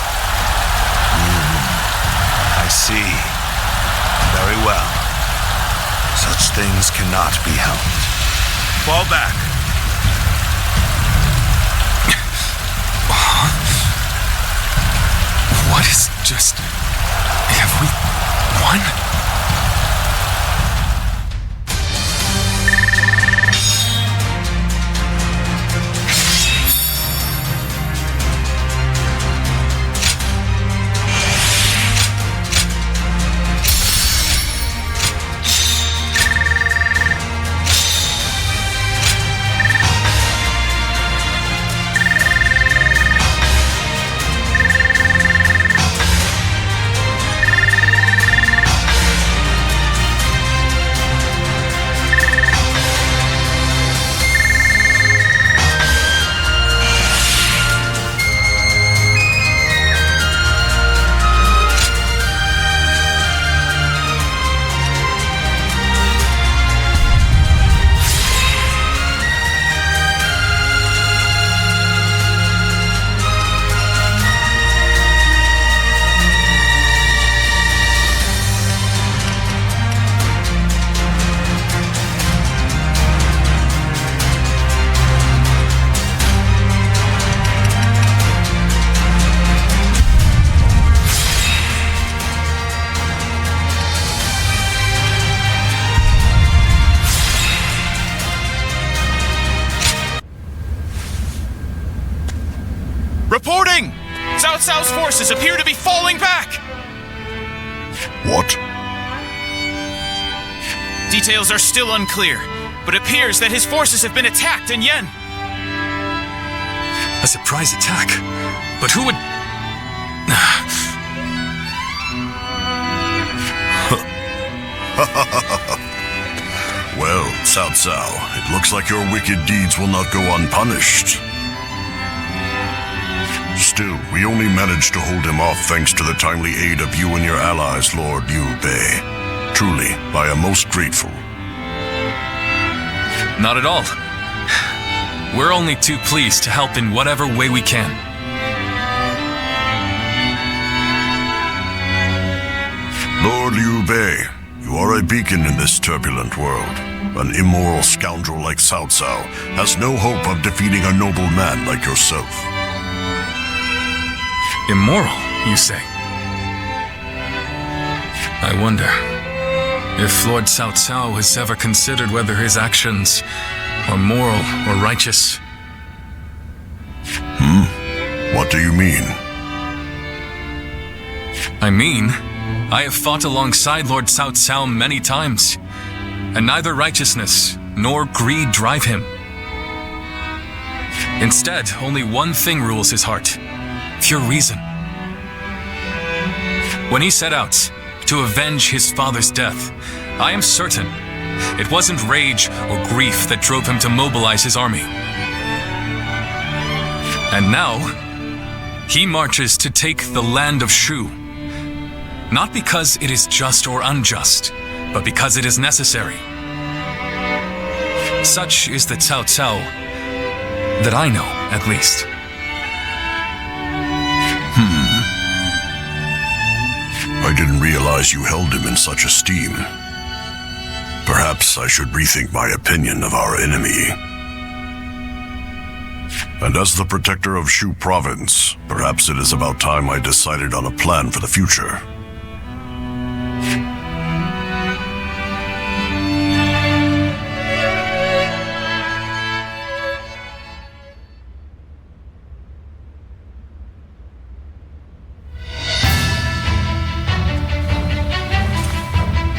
I see. Very well. Such things cannot be helped. Fall back. What is just... Have we won? Reporting! Cao Cao's forces appear to be falling back! What? Details are still unclear, but it appears that his forces have been attacked in Yen. A surprise attack? But who would... Well, Cao Cao, it looks like your wicked deeds will not go unpunished. Still, we only managed to hold him off thanks to the timely aid of you and your allies, Lord Liu Bei. Truly, I am most grateful. Not at all. We're only too pleased to help in whatever way we can. Lord Liu Bei, you are a beacon in this turbulent world. An immoral scoundrel like Cao Cao has no hope of defeating a noble man like yourself. Immoral, you say? I wonder if Lord Cao Cao has ever considered whether his actions are moral or righteous. What do you mean? I mean, I have fought alongside Lord Cao Cao many times, and neither righteousness nor greed drive him. Instead, only one thing rules his heart: pure reason. When he set out to avenge his father's death, I am certain it wasn't rage or grief that drove him to mobilize his army. And now, he marches to take the land of Shu, not because it is just or unjust, but because it is necessary. Such is the Cao Cao that I know, at least. I didn't realize you held him in such esteem. Perhaps I should rethink my opinion of our enemy. And as the protector of Xu Province, perhaps it is about time I decided on a plan for the future.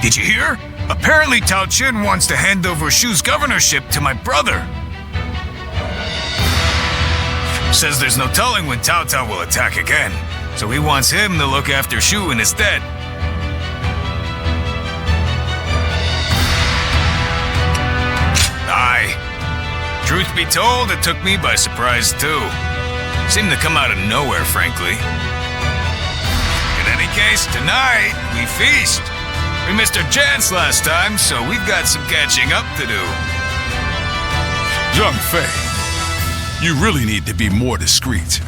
Did you hear? Apparently Diaochan wants to hand over Shu's governorship to my brother. Says there's no telling when Cao Cao will attack again, so he wants him to look after Shu in his stead. Aye. Truth be told, it took me by surprise too. Seemed to come out of nowhere, frankly. In any case, tonight, we feast. We missed our chance last time, so we've got some catching up to do. Zhang Fei, you really need to be more discreet.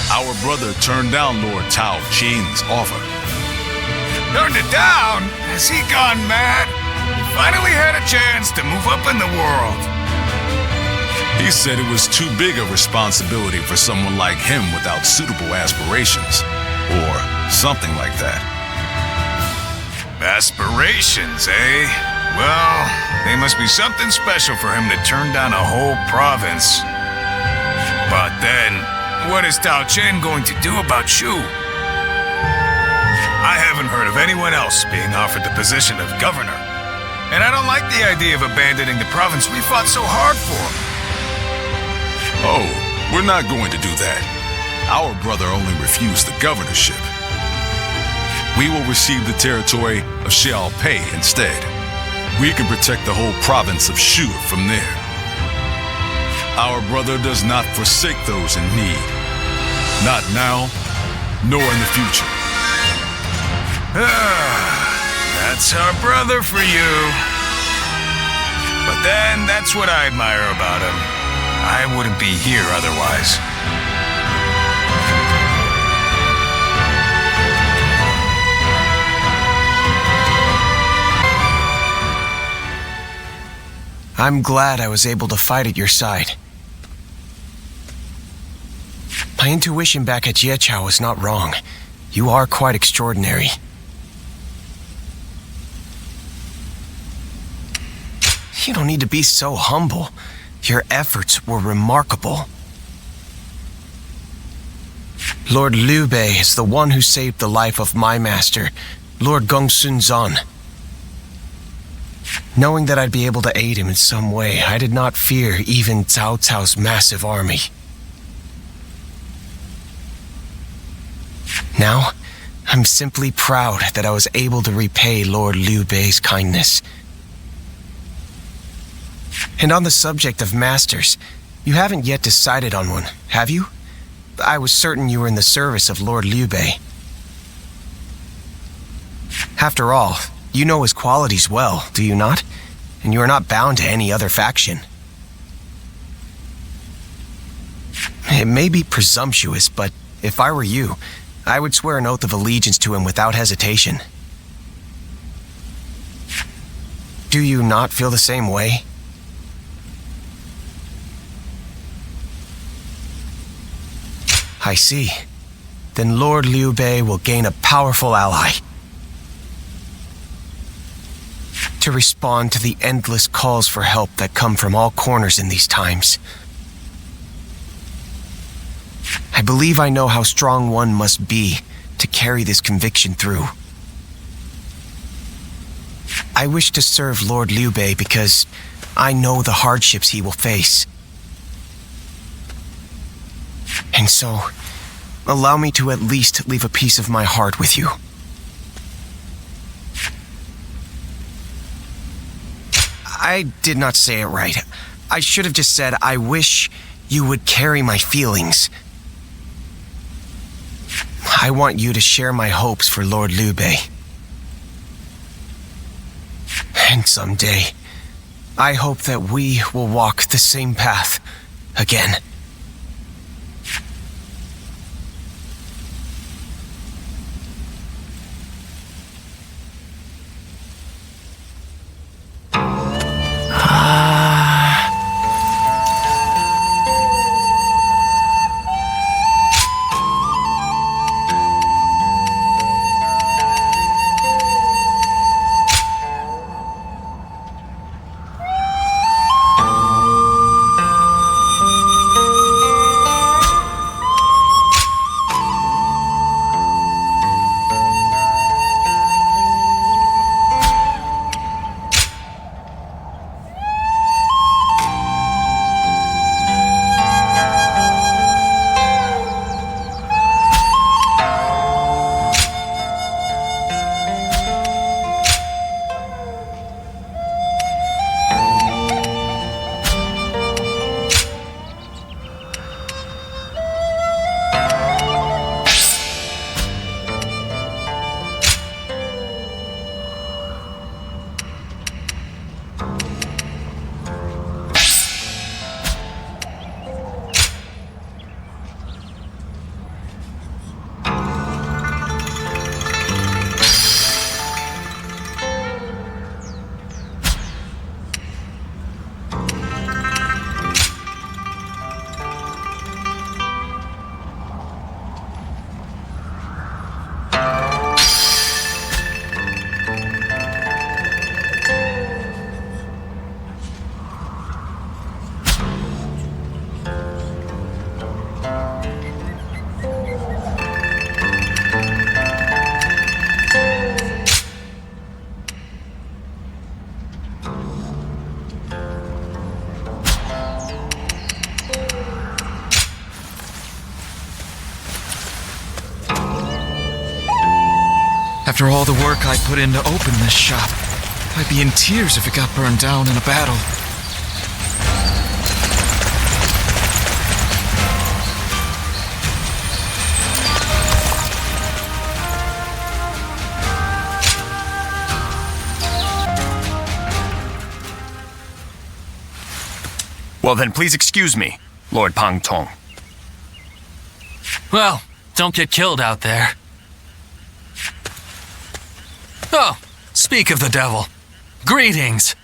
Our brother turned down Lord Diaochan's offer. Turned it down? Has he gone mad? He finally had a chance to move up in the world. He said it was too big a responsibility for someone like him without suitable aspirations. Or something like that. Aspirations, eh? Well, they must be something special for him to turn down a whole province. But then, what is Diaochan going to do about Shu? I haven't heard of anyone else being offered the position of governor. And I don't like the idea of abandoning the province we fought so hard for. Oh, we're not going to do that. Our brother only refused the governorship. We will receive the territory of Xiaopei instead. We can protect the whole province of Shu from there. Our brother does not forsake those in need. Not now, nor in the future. That's our brother for you. But then, that's what I admire about him. I wouldn't be here otherwise. I'm glad I was able to fight at your side. My intuition back at Jiechao was not wrong. You are quite extraordinary. You don't need to be so humble. Your efforts were remarkable. Lord Liu Bei is the one who saved the life of my master, Lord Gongsun Zan. Knowing that I'd be able to aid him in some way, I did not fear even Cao Cao's massive army. Now, I'm simply proud that I was able to repay Lord Liu Bei's kindness. And on the subject of masters, you haven't yet decided on one, have you? I was certain you were in the service of Lord Liu Bei. After all, you know his qualities well, do you not? And you are not bound to any other faction. It may be presumptuous, but if I were you, I would swear an oath of allegiance to him without hesitation. Do you not feel the same way? I see. Then Lord Liu Bei will gain a powerful ally. To respond to the endless calls for help that come from all corners in these times. I believe I know how strong one must be to carry this conviction through. I wish to serve Lord Liu Bei because I know the hardships he will face. And so, allow me to at least leave a piece of my heart with you. I did not say it right. I should have just said, I wish you would carry my feelings. I want you to share my hopes for Lord Liu Bei. And someday, I hope that we will walk the same path again. After all the work I put in to open this shop, I'd be in tears if it got burned down in a battle. Well then, please excuse me, Lord Pang Tong. Well, don't get killed out there. Oh, speak of the devil. Greetings.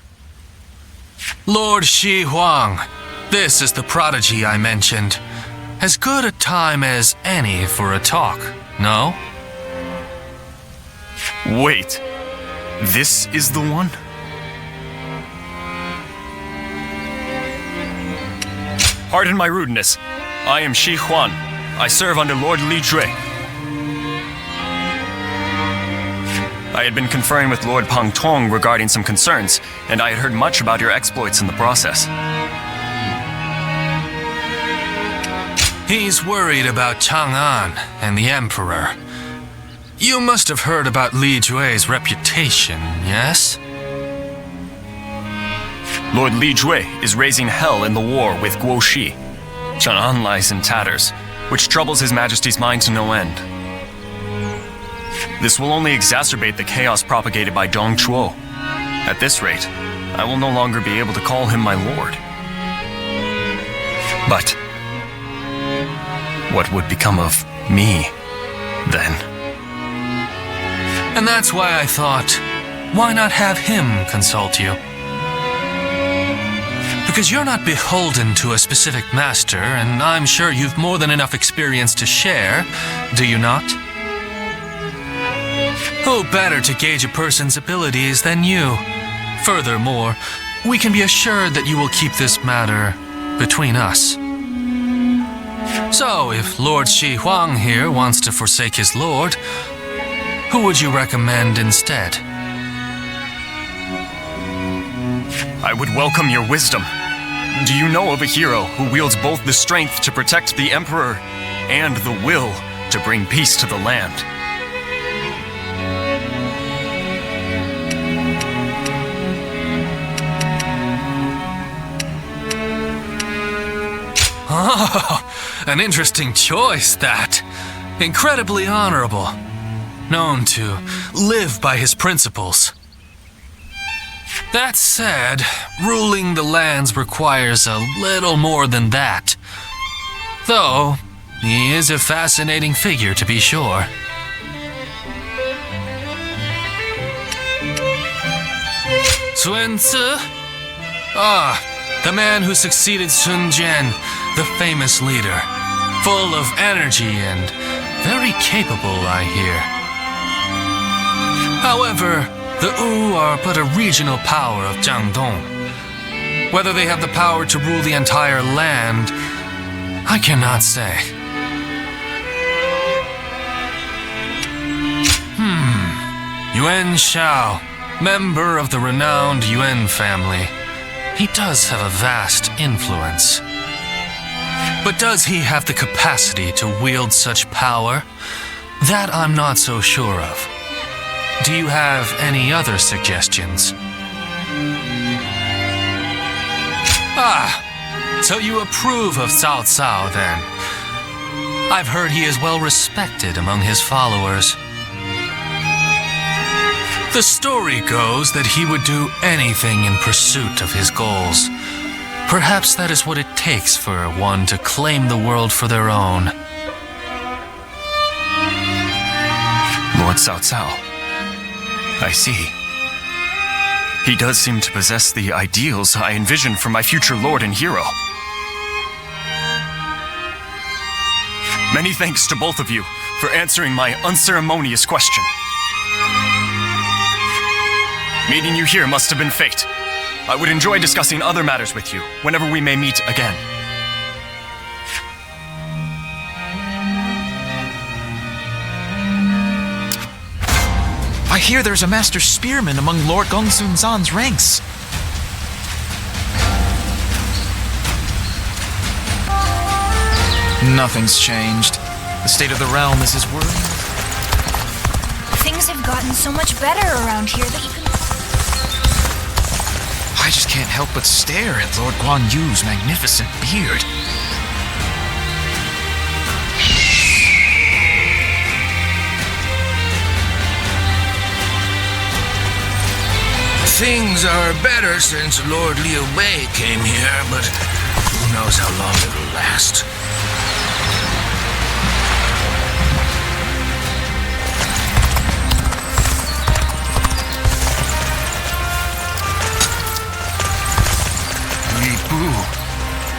Lord Xu Huang, this is the prodigy I mentioned. As good a time as any for a talk, no? Wait, this is the one? Pardon my rudeness. I am Xu Huang. I serve under Lord Liu Bei. I had been conferring with Lord Pang Tong regarding some concerns, and I had heard much about your exploits in the process. He's worried about Chang'an and the Emperor. You must have heard about Li Jue's reputation, yes? Lord Liu Bei is raising hell in the war with Guo Jia. Chang'an lies in tatters, which troubles His Majesty's mind to no end. This will only exacerbate the chaos propagated by Dong Zhuo. At this rate, I will no longer be able to call him my lord. But what would become of me, then? And that's why I thought, why not have him consult you? Because you're not beholden to a specific master, and I'm sure you've more than enough experience to share, do you not? Who better to gauge a person's abilities than you? Furthermore, we can be assured that you will keep this matter between us. So, if Lord Xu Huang here wants to forsake his lord, who would you recommend instead? I would welcome your wisdom. Do you know of a hero who wields both the strength to protect the Emperor and the will to bring peace to the land? Oh, an interesting choice, that. Incredibly honorable. Known to live by his principles. That said, ruling the lands requires a little more than that. Though, he is a fascinating figure to be sure. Sun Tzu? Ah, the man who succeeded Sun Jian, the famous leader. Full of energy and very capable, I hear. However, the Wu are but a regional power of Jiangdong. Whether they have the power to rule the entire land, I cannot say. Yuan Shao, member of the renowned Yuan family. He does have a vast influence. But does he have the capacity to wield such power? That I'm not so sure of. Do you have any other suggestions? Ah, so you approve of Cao Cao then? I've heard he is well respected among his followers. The story goes that he would do anything in pursuit of his goals. Perhaps that is what it takes for one to claim the world for their own. Lord Cao Cao. I see. He does seem to possess the ideals I envisioned for my future lord and hero. Many thanks to both of you for answering my unceremonious question. Meeting you here must have been fate. I would enjoy discussing other matters with you whenever we may meet again. I hear there's a master spearman among Lord Gongsun Zan's ranks. Nothing's changed. The state of the realm is as worrying. I think Things have gotten so much better around here that you can... I just can't help but stare at Lord Guan Yu's magnificent beard. Things are better since Lord Liu Bei came here, but who knows how long it'll last.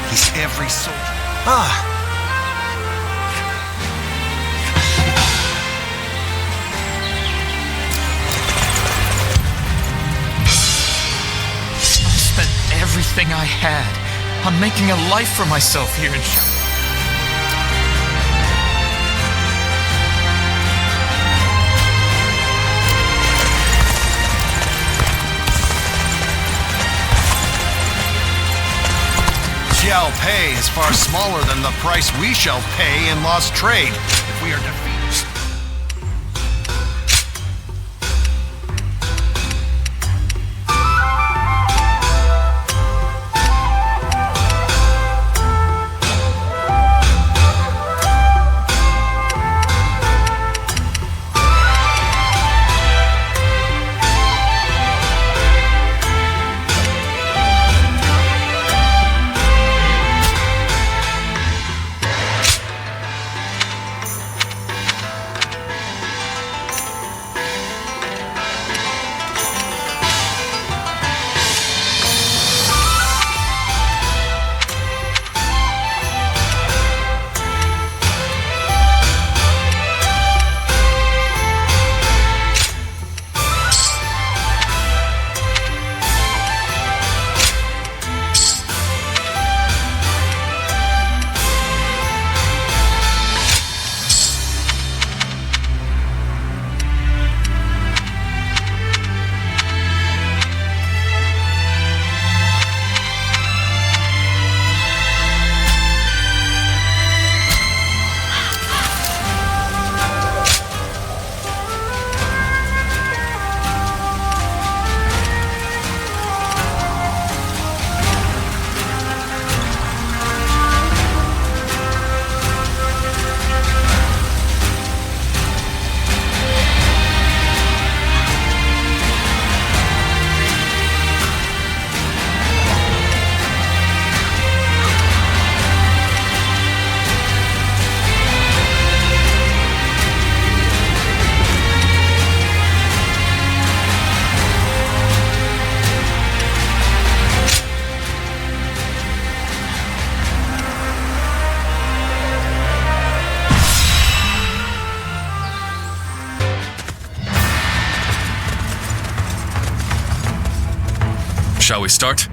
He's every soldier. I spent everything I had on making a life for myself here in Xiaopei. Xiaopei is far smaller than the price we shall pay in lost trade if we are defeated. Shall we start?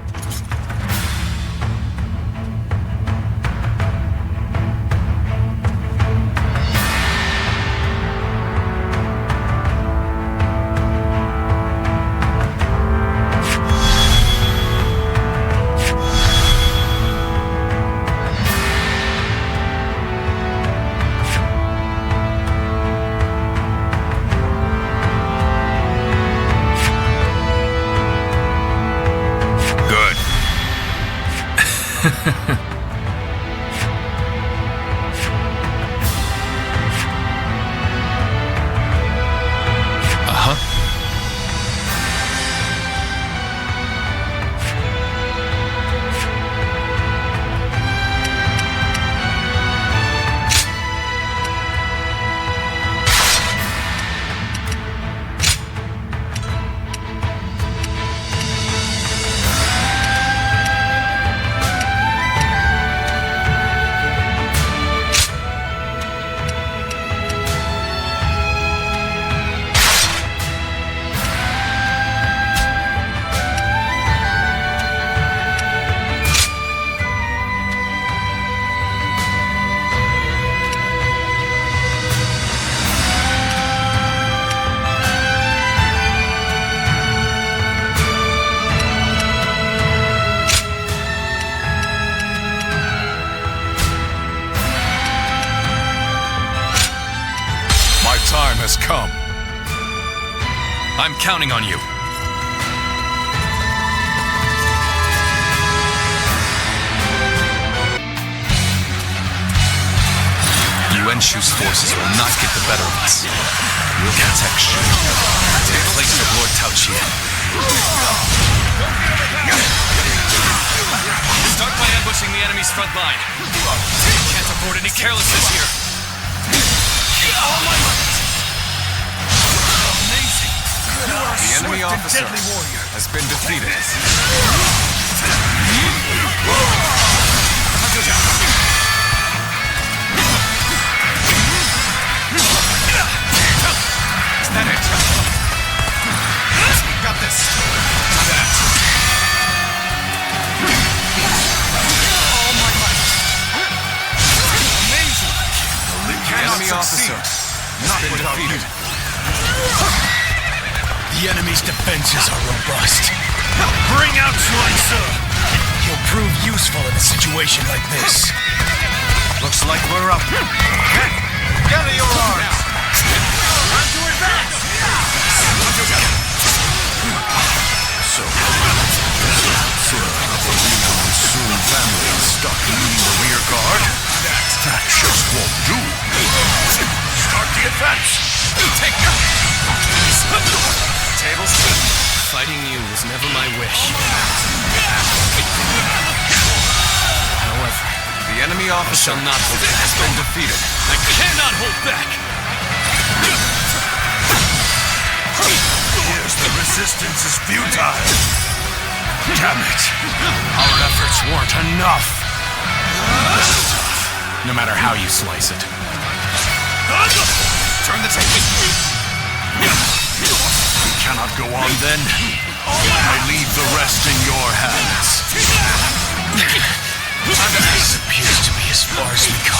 I'm counting on you. Yuan-Shu's forces will not get the better of us. We'll protect Xu in place of Lord Cao Qian. Start by ambushing the enemy's front line. Can't afford any carelessness here. All my might. Amazing. The enemy officer has been defeated. Is that it? Got this. That. All my might. Amazing. The enemy officer has been defeated. The enemy's defenses are robust. Bring out Zhuan Ze. He'll prove useful in a situation like this. Looks like we're up. Gather your arms. Time to advance. So, Zhao of the renowned Sun family is stuck leading the rear guard? That just won't do. Start the advance. Take that. Tables. Fighting you was never my wish. However, the enemy officer has been defeated. I cannot hold back. Here's the resistance is futile. Damn it. Our efforts weren't enough. No matter how you slice it. Turn the table. We cannot go on then. I leave the rest in your hands. This appears to be as far as we go.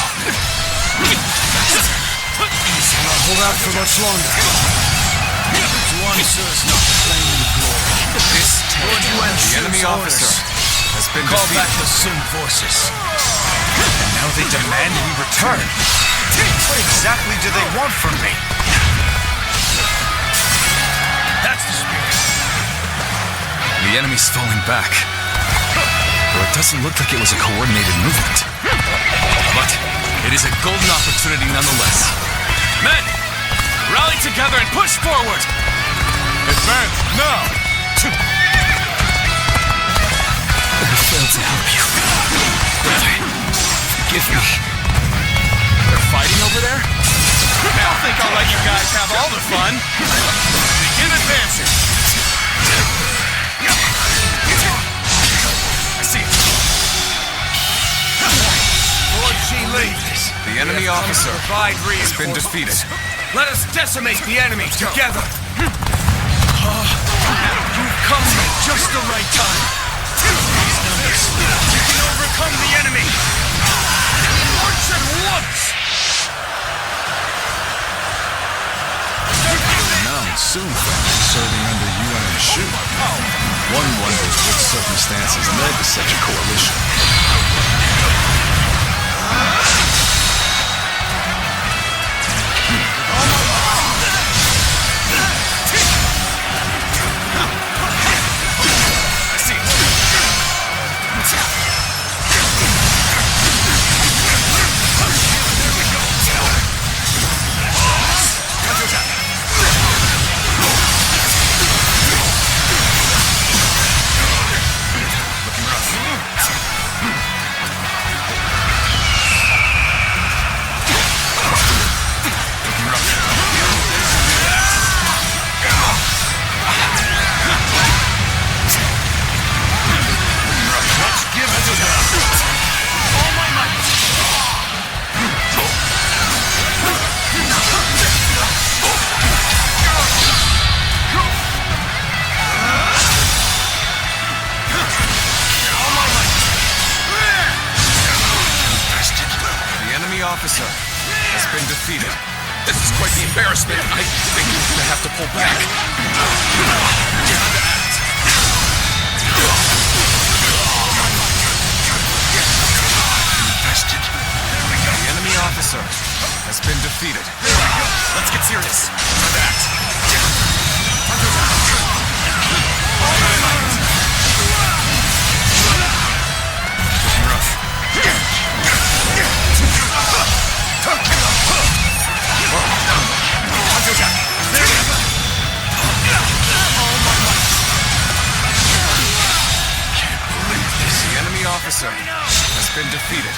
These cannot hold out for much longer. Zhuan Ze is not claiming the glory. The enemy officer has been called defeated. back the Sun forces. And now they demand we return. What exactly do they want from me? That's the spirit. The enemy's falling back. Though it doesn't look like it was a coordinated movement. But it is a golden opportunity nonetheless. Men! Rally together and push forward! Advance now! I failed to help you. Brother, forgive me. They're fighting over there? I don't think I'll let you guys have all the fun. Begin advancing! I see it. Lord Xi leads. The enemy officer has been defeated. Let us decimate the enemy together. You've come at just the right time. You can overcome the enemy. March at once. Renowned Sun family serving under Yuan and Shu. One wonders what circumstances led to such a coalition. Officer has been defeated. This is quite the embarrassment. I think we're gonna have to pull back. Infested. The enemy officer has been defeated. Let's get serious. That. officer has been defeated.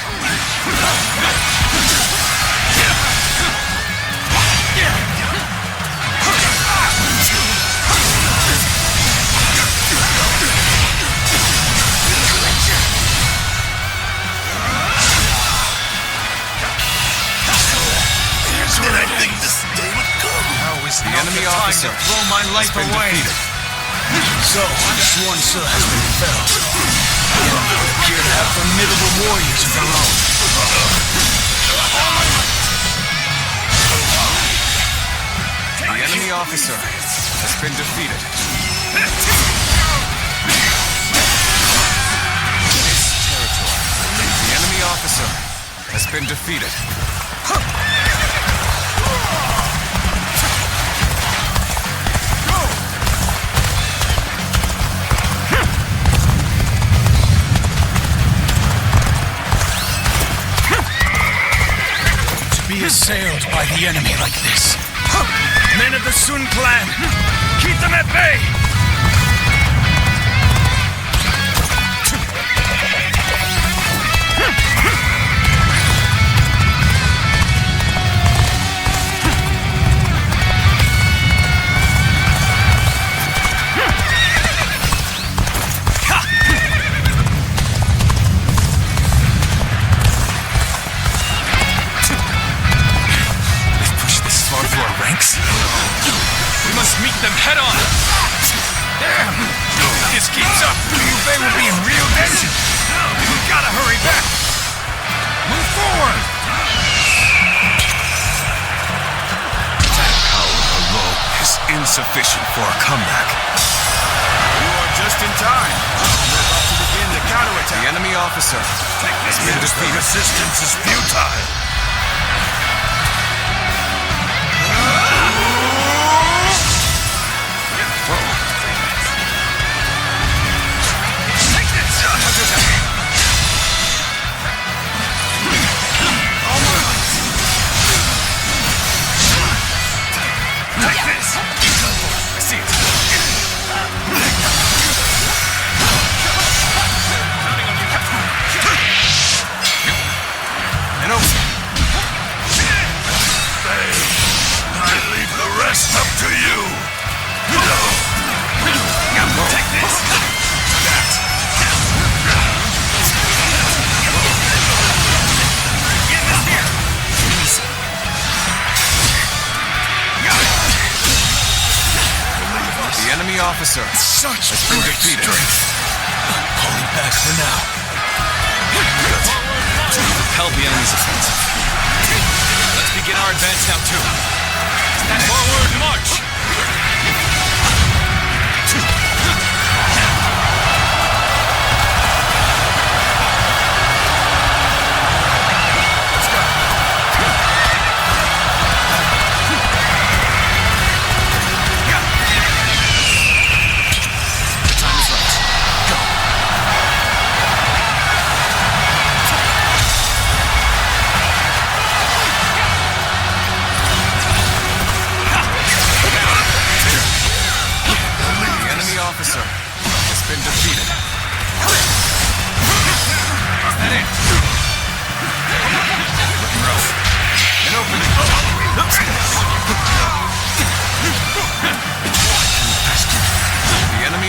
Here's when I think this day would come. The enemy officer throw my life has been away. defeated. So, Xu has been felled. The enemy appear to have formidable warriors of their own. The enemy officer has been defeated. This territory. The enemy officer has been defeated. Be assailed by the enemy like this. Men of the Sun clan, keep them at bay! We must meet them head on! Damn! If this keeps up, Liu Bei will be in real danger! We gotta hurry back! Move forward! That power alone is insufficient for a comeback. You are just in time. We're about to begin the counterattack. The enemy officer has been defeated. Resistance is futile! Officer such has been defeated. Pulling back for now. Repel the enemy's offensive. Let's begin our advance now too. Forward march!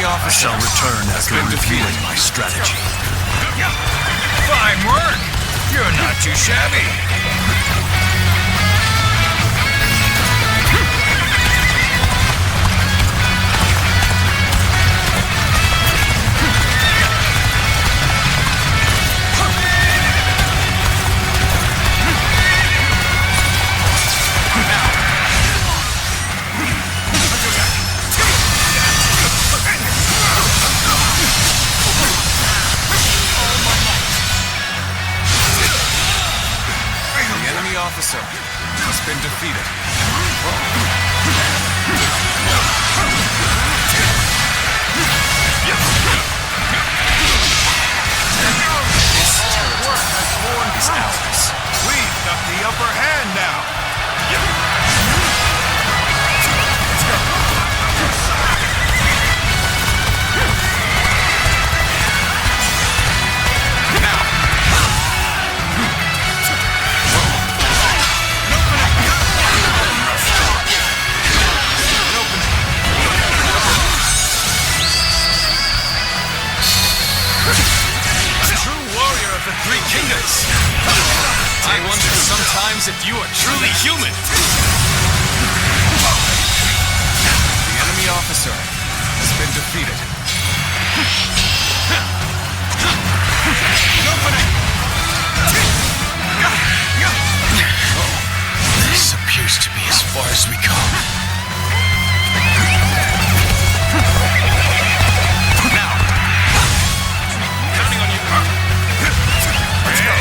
I shall return after reviewing my strategy. Fine work! You're not too shabby. as if you are truly human. The enemy officer has been defeated. This appears to be as far as we come. Now, counting on you. Let's go.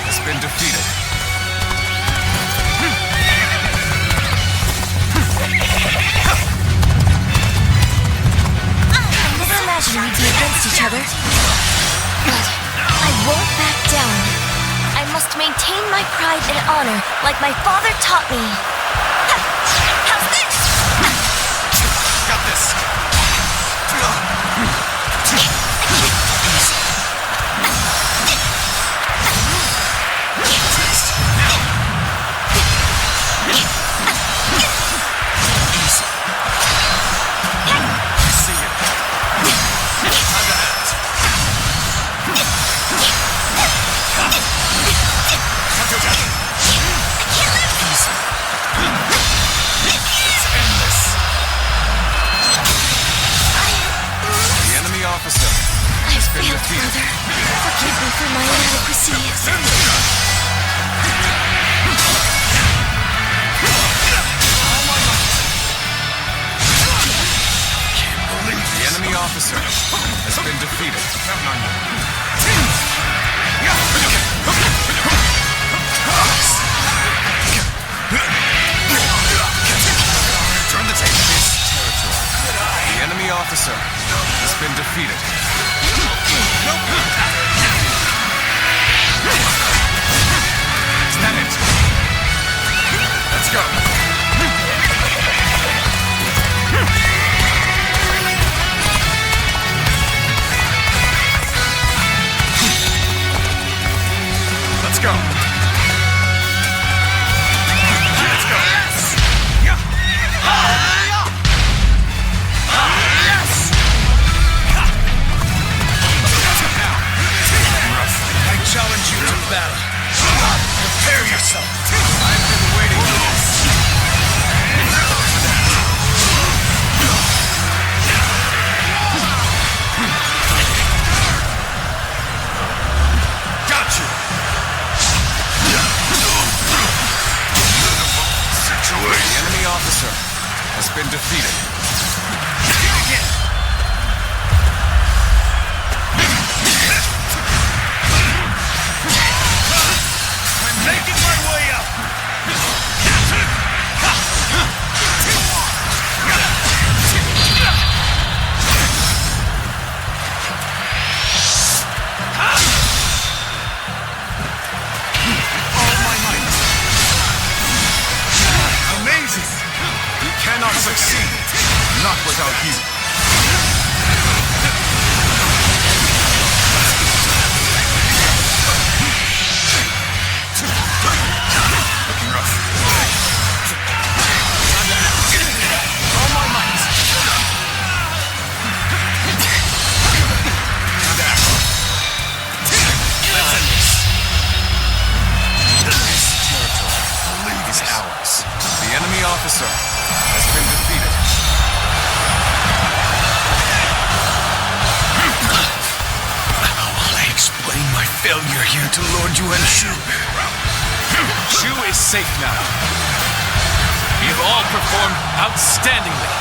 Has been defeated. I never imagined we'd be against each other. But I won't back down. I must maintain my pride and honor like my father taught me. How's this? Got this. Forgive me for my inadequacy. The enemy officer has been defeated. Turn the table. This territory. The enemy officer has been defeated. Is that it? Let's go. Let's go. Let's go. Yes. I challenge you to battle. Prepare yourself. I've been waiting for this. Got you. The enemy officer has been defeated. Again. Making my way up! All my might. Amazing! You cannot succeed. Not without you. Looking rough. All my might. Let's end this. This territory is ours. The enemy officer has been defeated. How will I explain my failure here to Lord Yuan Shu? Shu is safe now. We have all performed outstandingly.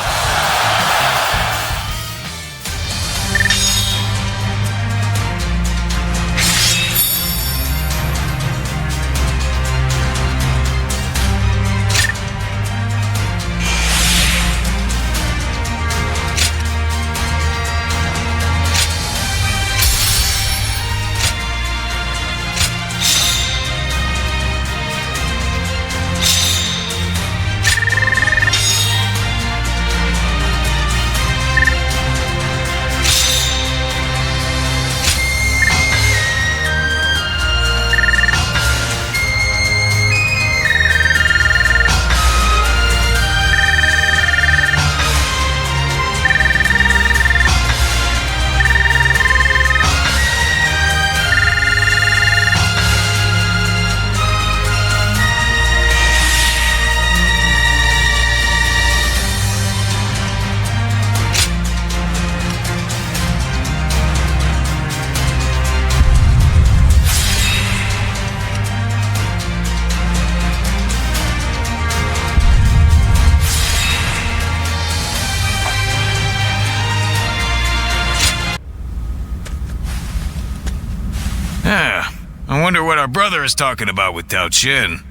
I wonder what our brother is talking about with Diaochan.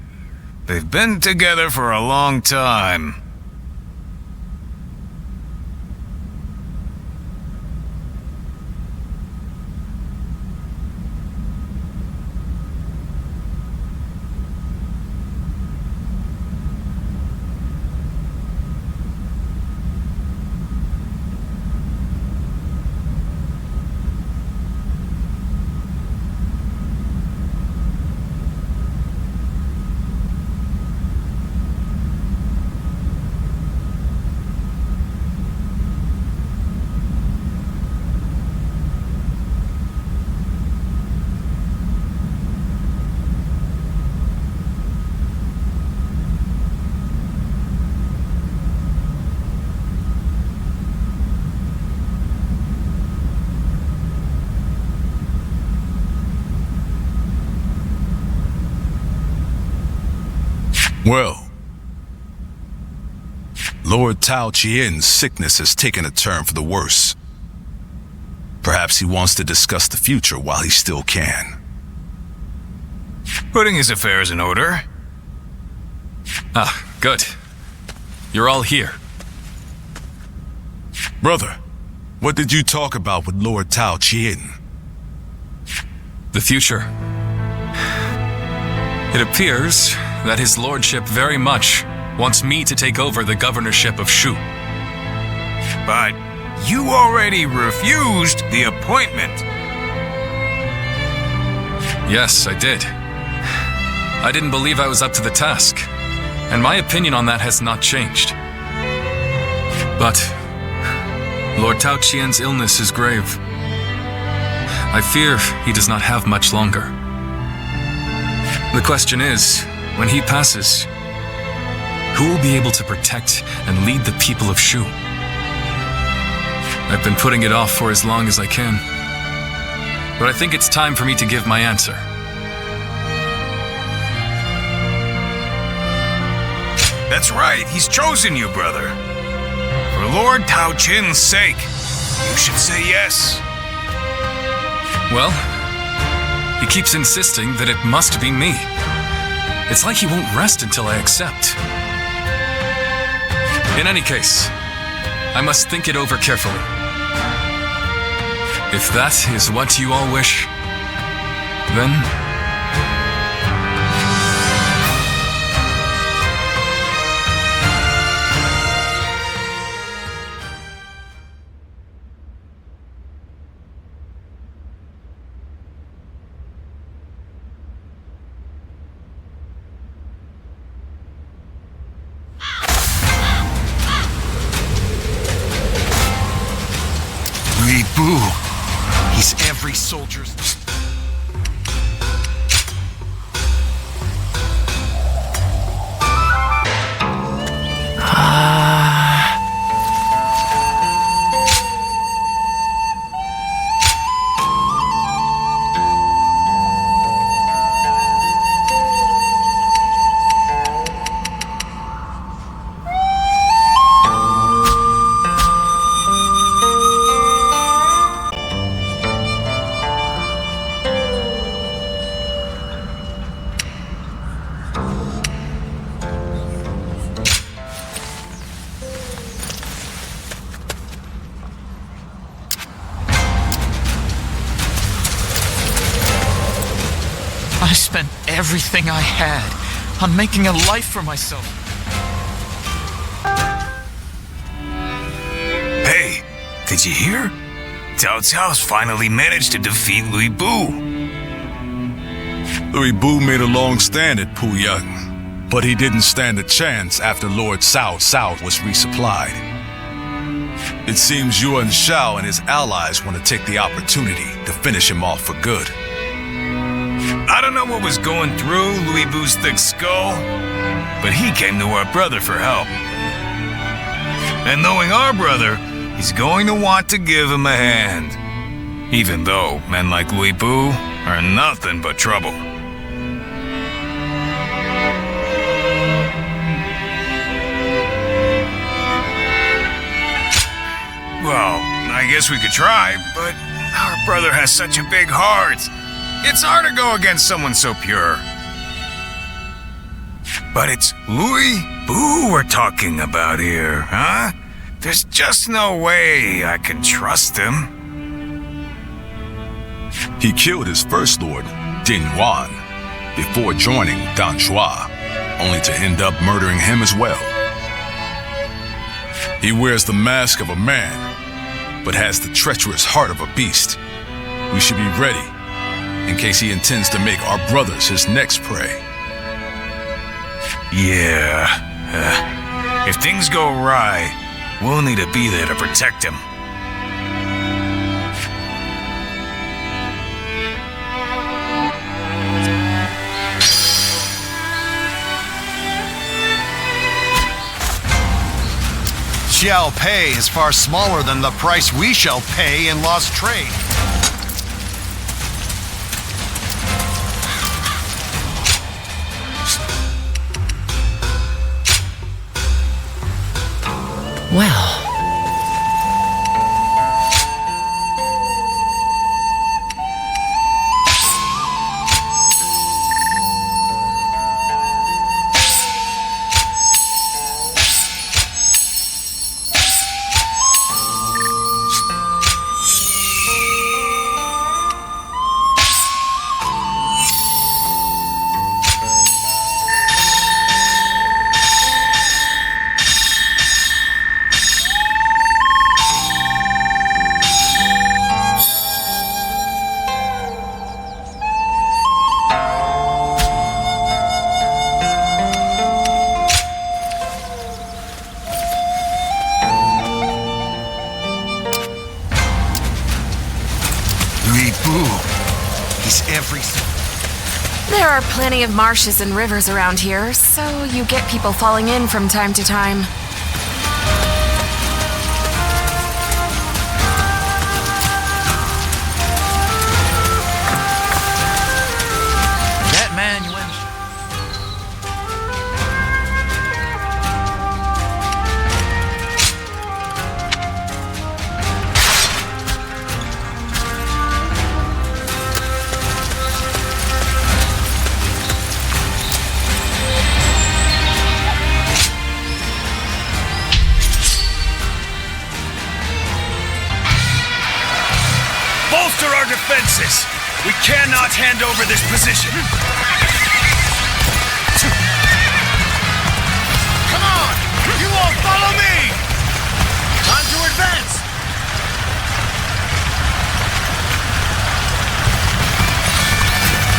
They've been together for a long time. Well, Lord Tao Qian's sickness has taken a turn for the worse. Perhaps he wants to discuss the future while he still can. Putting his affairs in order. Ah, good. You're all here. Brother, what did you talk about with Lord Tao Qian? The future. It appears that his lordship very much wants me to take over the governorship of Shu. But you already refused the appointment. Yes, I did. I didn't believe I was up to the task, and my opinion on that has not changed. But Lord Tao Qian's illness is grave. I fear he does not have much longer. The question is, when he passes, who will be able to protect and lead the people of Shu? I've been putting it off for as long as I can, but I think it's time for me to give my answer. That's right, he's chosen you, brother. For Lord Tao Qian's sake, you should say yes. Well, he keeps insisting that it must be me. It's like he won't rest until I accept. In any case, I must think it over carefully. If that is what you all wish, then... He's every soldier's... I spent everything I had on making a life for myself. Hey, did you hear? Cao Cao's finally managed to defeat Liu Bei. Liu Bei made a long stand at Puyang, but he didn't stand a chance after Lord Cao Cao was resupplied. It seems Yuan Shao and his allies want to take the opportunity to finish him off for good. I don't know what was going through Liu Bei's thick skull, but he came to our brother for help. And knowing our brother, he's going to want to give him a hand. Even though men like Liu Bei are nothing but trouble. Well, I guess we could try, but our brother has such a big heart. It's hard to go against someone so pure. But it's Liu Bei we're talking about here, huh? There's just no way I can trust him. He killed his first lord, Din Yuan, before joining Dan Shuo, only to end up murdering him as well. He wears the mask of a man, but has the treacherous heart of a beast. We should be ready, in case he intends to make our brothers his next prey. Yeah. If things go awry, we'll need to be there to protect him. Xiaopei is far smaller than the price we shall pay in lost trade. Well. There are plenty of marshes and rivers around here, so you get people falling in from time to time. That man you went. Bolster our defenses! We cannot hand over this position! Come on! You all follow me! Time to advance!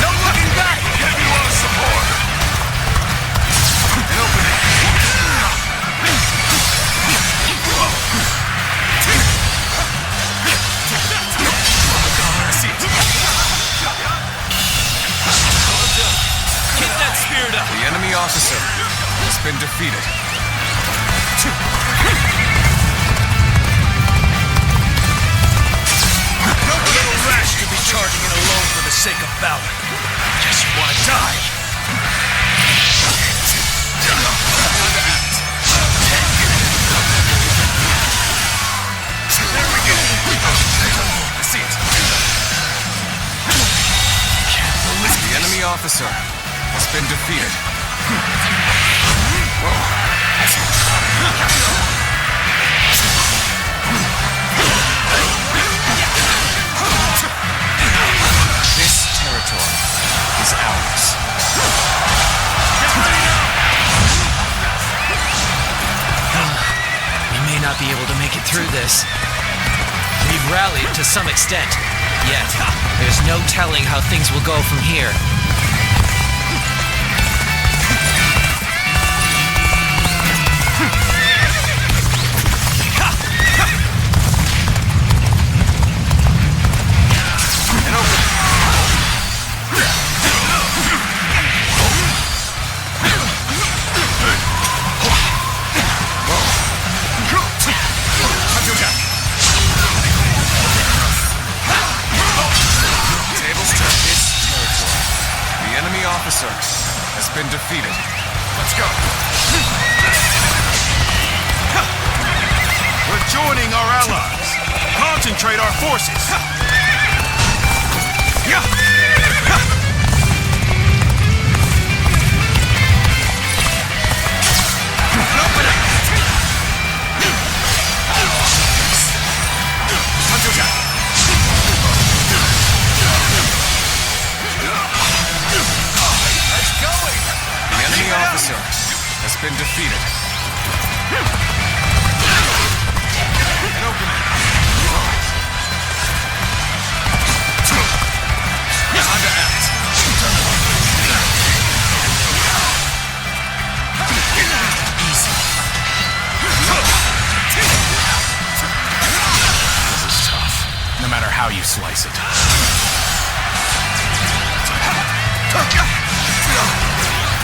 No looking back! Give you all support! And open it! The enemy officer has been defeated. A little rash to be charging in alone for the sake of valor. Guess you want to die. There we go. I see it. The enemy officer has been defeated. This territory is ours. We may not be able to make it through this. We've rallied to some extent, yet there's no telling how things will go from here. Officer has been defeated. Let's go. We're joining our allies. Concentrate our forces. how you slice it.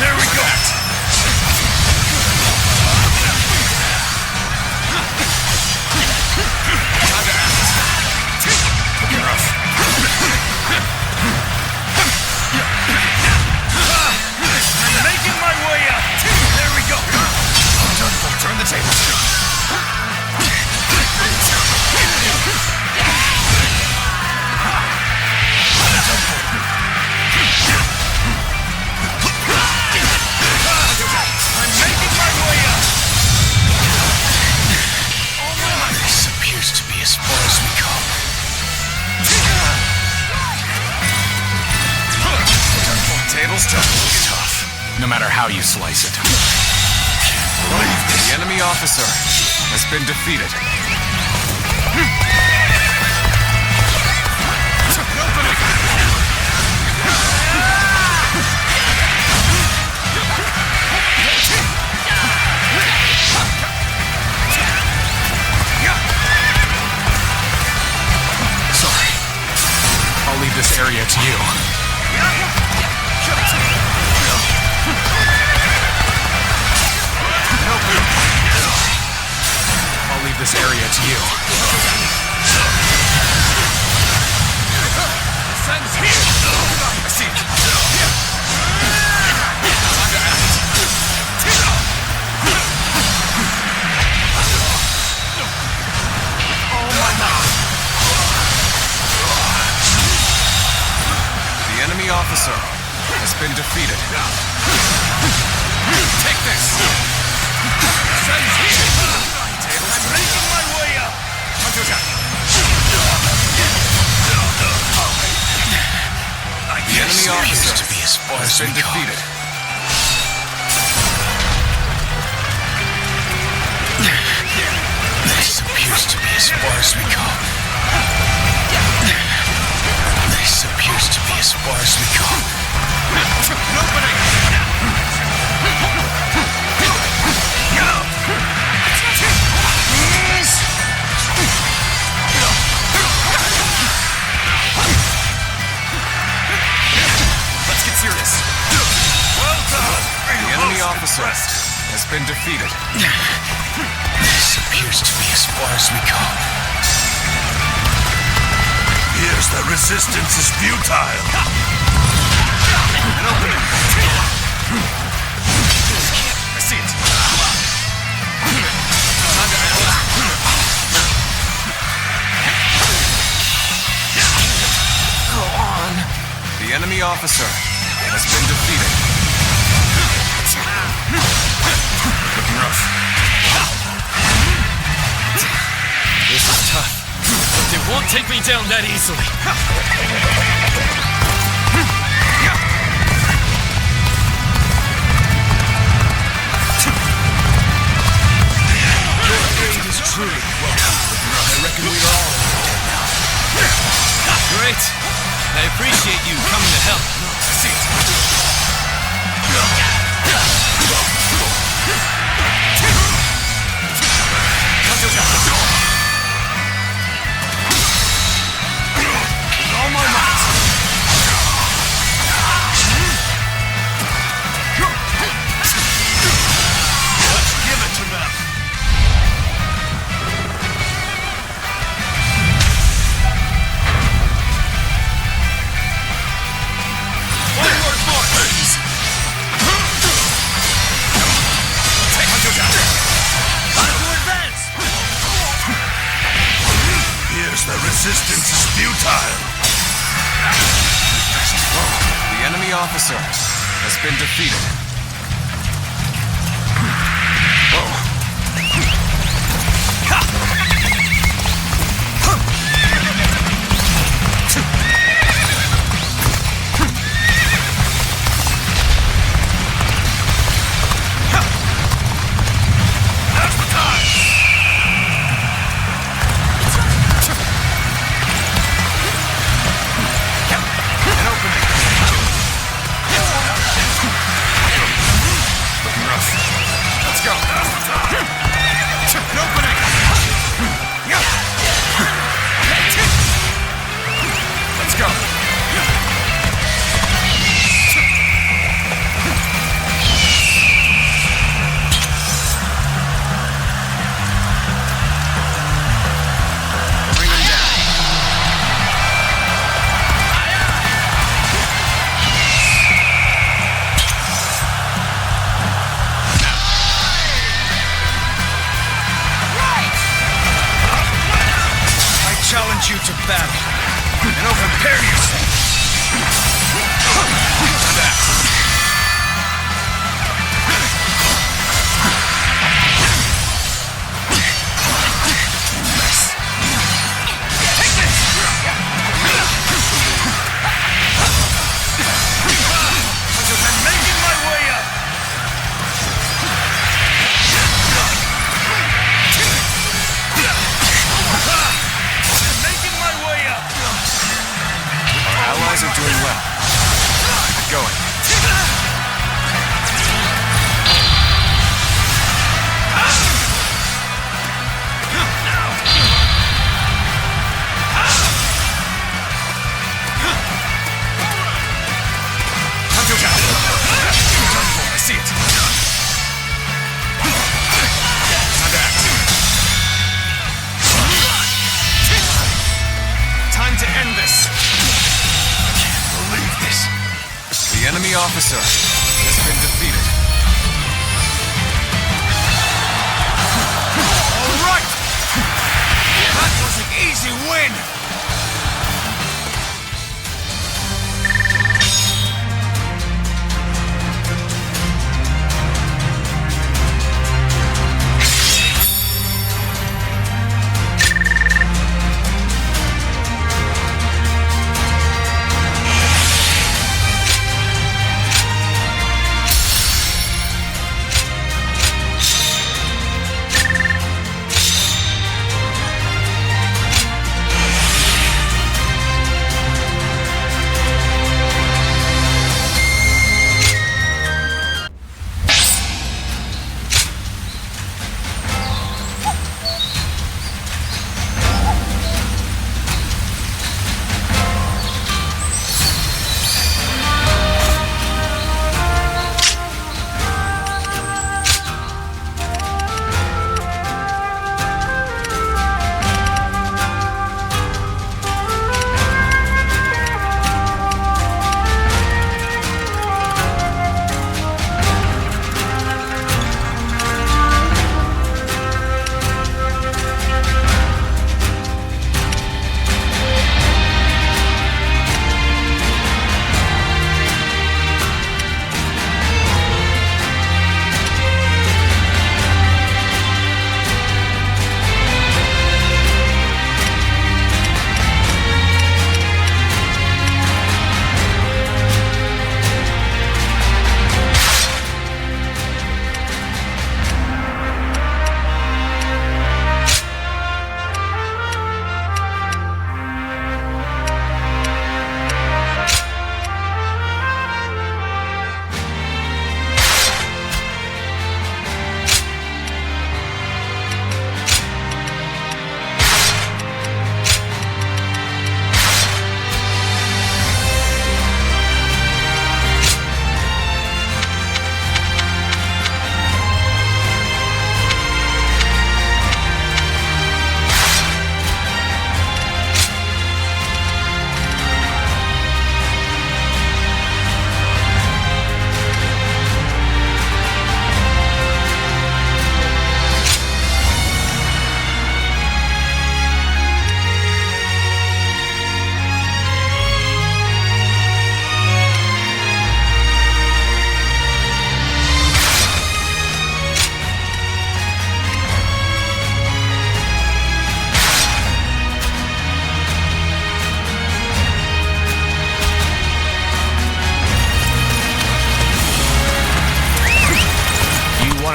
There we go! Looking rough. I'm making my way up! There we go! Turn the tables. This appears to be as far as we go. Tables tough. No matter how you slice it. The enemy officer has been defeated. Sorry. I'll leave this area to you. I'll leave this area to you. Sun's here! I see it. The enemy officer has been defeated. Take this! Sun's here! I'm making my way up! The enemy officer has been defeated. This appears to be as far as we go. This appears to be as far as we go. Let's get serious. Well done. The enemy officer has been defeated. This appears to be as far as we go. Here's the resistance is futile. An opening. I see it. Go on. The enemy officer has been defeated. Looking rough. This is tough, but they won't take me down that easily. Your aid is truly welcome. I reckon we are all dead now. Great. I appreciate you coming to help. I see it. All my might. Let's give it to them. Onward march. Take Hunter down. Time to advance. Here's the resistance is futile. The enemy officer has been defeated. Now's the time. An opening. you to battle. And oh, prepare yourself. For that. Take this! I'm making my way up. Making my way up. Our allies are doing well. Keep it going. I see it. Time to end this. Can't believe this. The enemy officer has been defeated. All right. That was an easy win.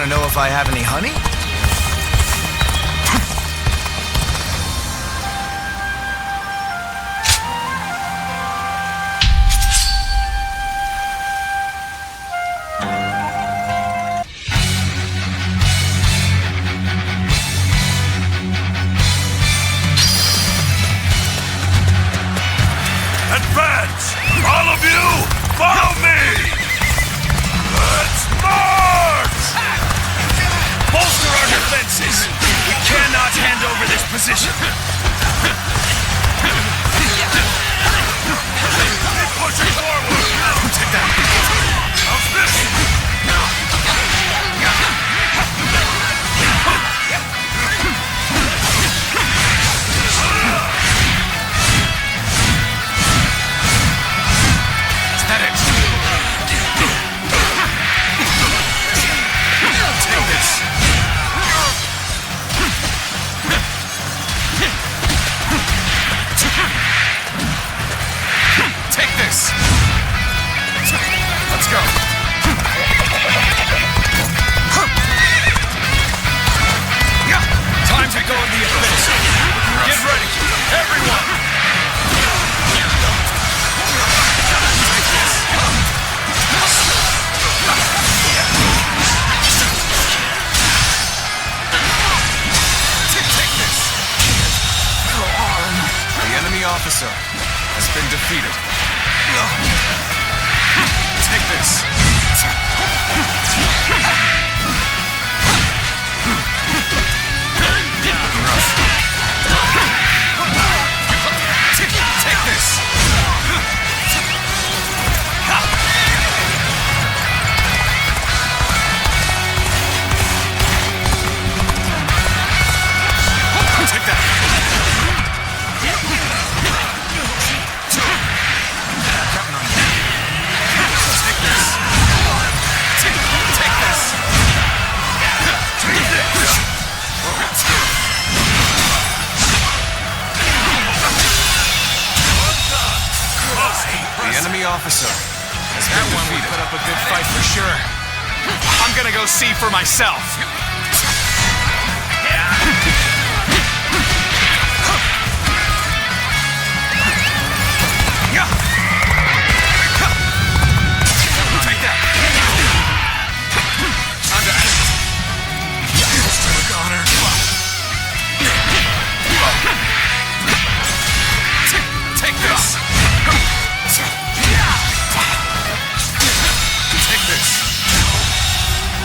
If I have any honey? Advance! All of you, follow me! Let's march! Bolster our defenses! We cannot hand over this position! Keep pushing forward! Take that! How's this? officer has been defeated. Take this. Take this. Take that. Take this. Take this. The enemy officer has been defeated. Put up a good fight for sure. I'm gonna go see for myself. Take that. Under Connor. Take this. Take this.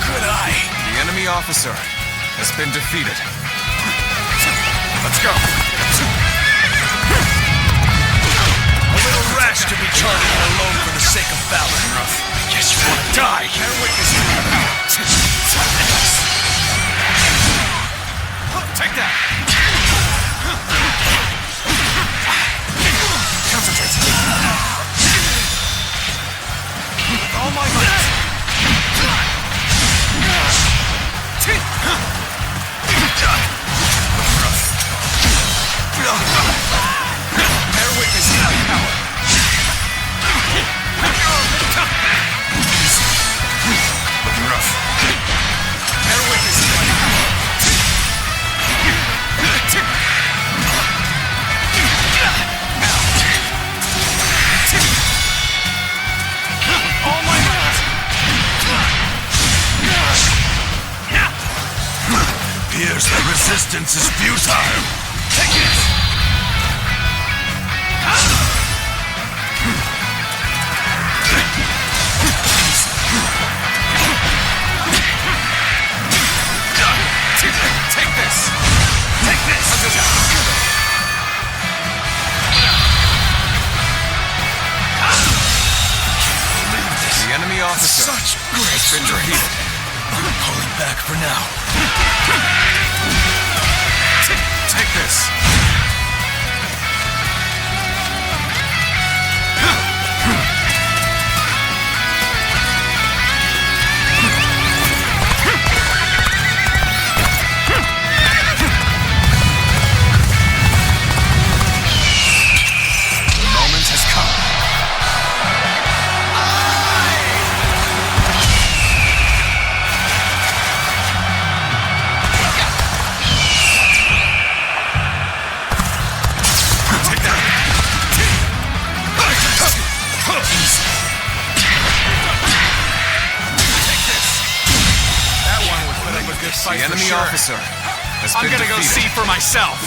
Good eye. The enemy officer has been defeated. Let's go. A little rash to be charging alone for the sake of valor. Guess you want to die. Bear witness to my power. Take that. Concentrate. With all my might. Bear witness to my power. Looking rough. Bear witness to my power. All my might. Appears that resistance is futile. Take it! Take this! Take this! The enemy officer Such great has been defeated. I'm pulling back for now. Take this. The moment has come. The enemy officer has been defeated. I'm gonna go see for myself.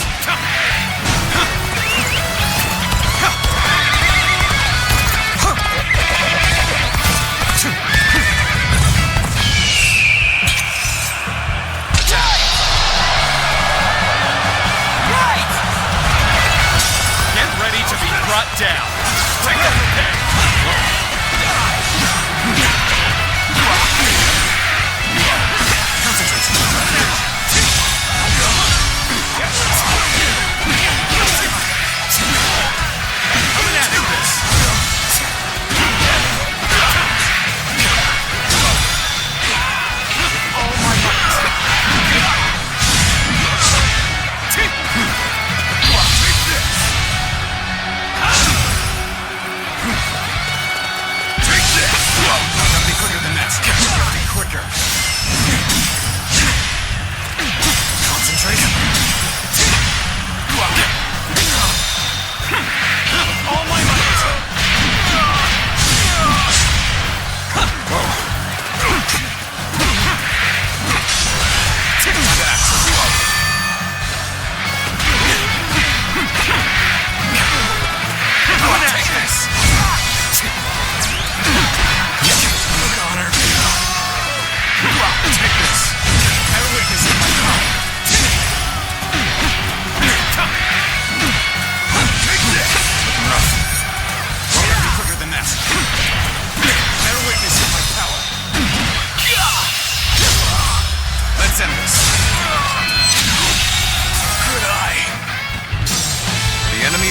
Right! Get ready to be brought down. Take that.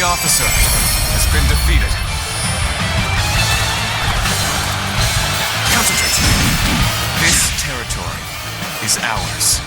officer has been defeated. Concentrate. This territory is ours.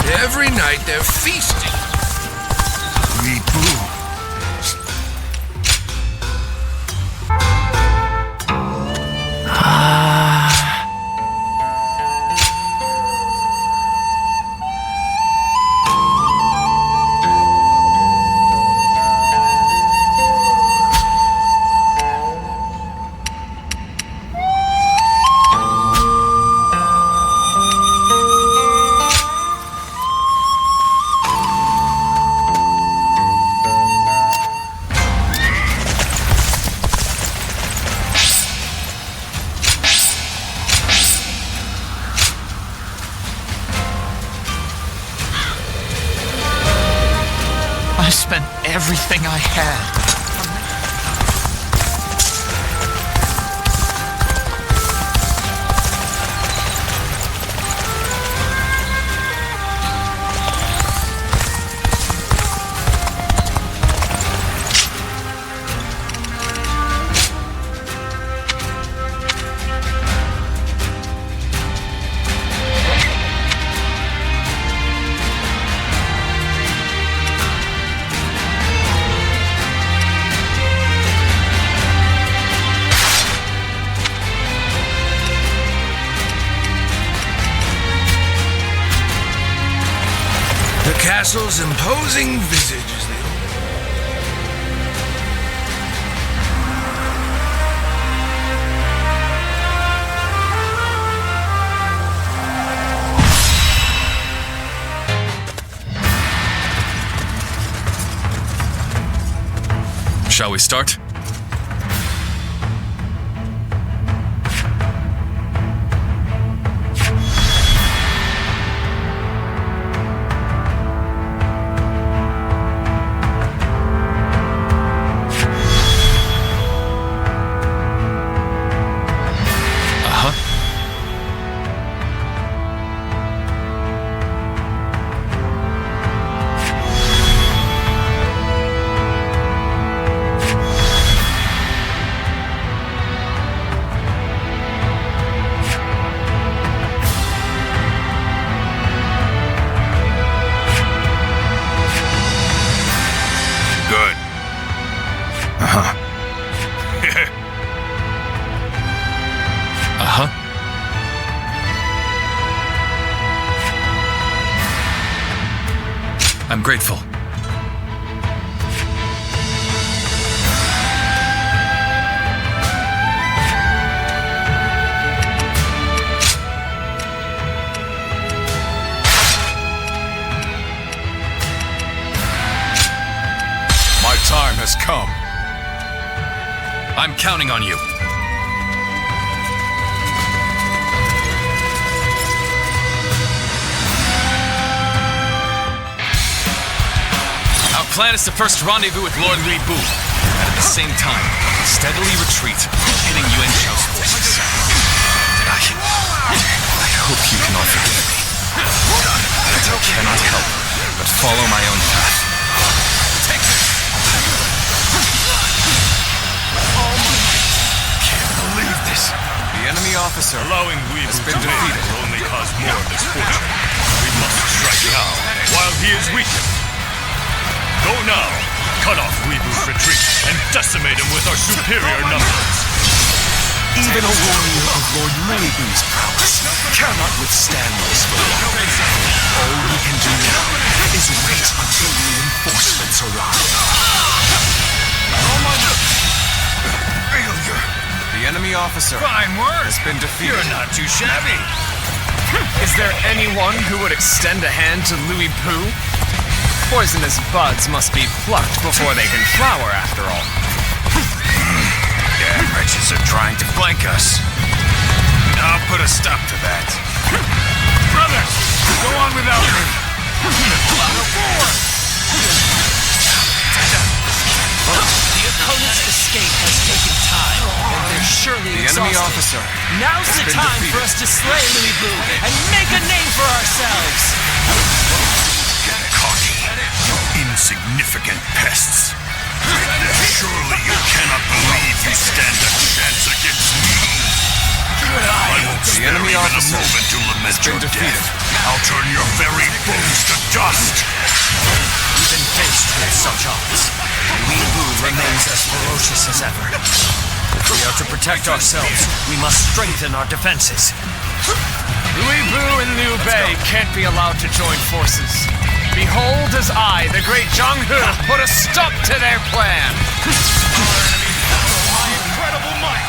Every night they're feasting. We boo. I spent everything I had. Castle's imposing visage is the Shall we start? I'm grateful. My time has come. I'm counting on you. Our plan is to first rendezvous with Lord Li Bu, and at the same time, steadily retreat, hitting Yuan Shao's forces. follow my own path. Take this! Oh my... Can't believe this. The enemy officer Allowing has Weebu been to defeated. will only cause more misfortune. We must strike now, while he is weakened. Go now, cut off Weebu's retreat, and decimate him with our superior numbers. Even a warrior of Lord Weebu's prowess cannot withstand this for long. All we can do now is wait until reinforcements arrive. Failure. The enemy officer Fine work. has been defeated. You're not too shabby. Is there anyone who would extend a hand to Louis Pu? Poisonous buds must be plucked before they can flower, after all. Damn wretches are trying to flank us. I'll put a stop to that. Brothers, go on without me. The opponent's escape has taken time, and they're surely The enemy exhausted. officer Now's has the been time defeated. for us to slay Louis Bu and make a name for ourselves. Get cocky, you insignificant pests. Surely you cannot believe you stand a chance against me. I won't The spare enemy even a officer moment to lament your defeated. death. I'll turn your very bones to dust. Even faced with such odds, Louis Bu remains as ferocious as ever. If we are to protect ourselves, we must strengthen our defenses. Louis Bu and Liu Bei can't be allowed to join forces. Behold as I, the great Zhang He, put a stop to their plan. My incredible might.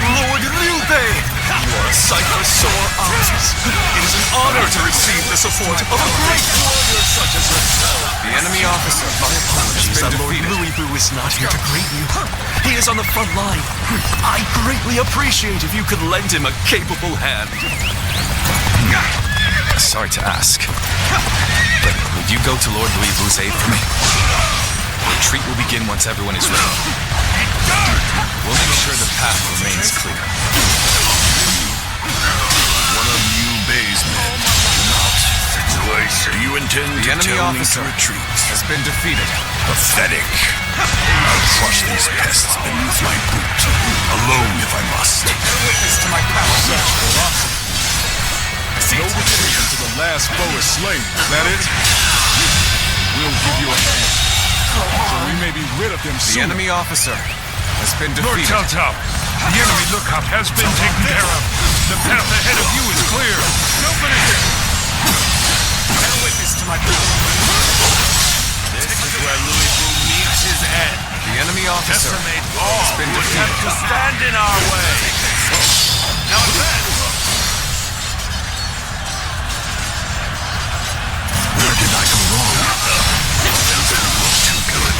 Lord Liu Bei, you are a sight for sore eyes. It is an honor to receive the support of a great warrior such as yourself. The enemy officer My apologies has that been Lord defeated. Louis Bu is not here to greet you. He is on the front line. I'd greatly appreciate if you could lend him a capable hand. Sorry to ask, but would you go to Lord Louis Bu's aid for me? The retreat will begin once everyone is ready. We'll make sure the path remains clear. One of Liu Bei's men. Situation. You intend The to enemy tell me officer to retreat? has been defeated. Pathetic. I'll crush these pests beneath my boot, alone if I must. Witness to my power. Such ferocity. No retreat until the last foe is slain. Is that it? We'll give you a hand, so we may be rid of them The soon. enemy officer has been Lord defeated. Cao Cao, the enemy lookout has been taken care of. The path ahead of you is clear. No finish. Bear witness to my power. This is where Louis Bu meets his end. The enemy officer Decimate all has been who attempt to defeated. stand in our way. Now advance. Where did I go wrong? Doesn't look too good.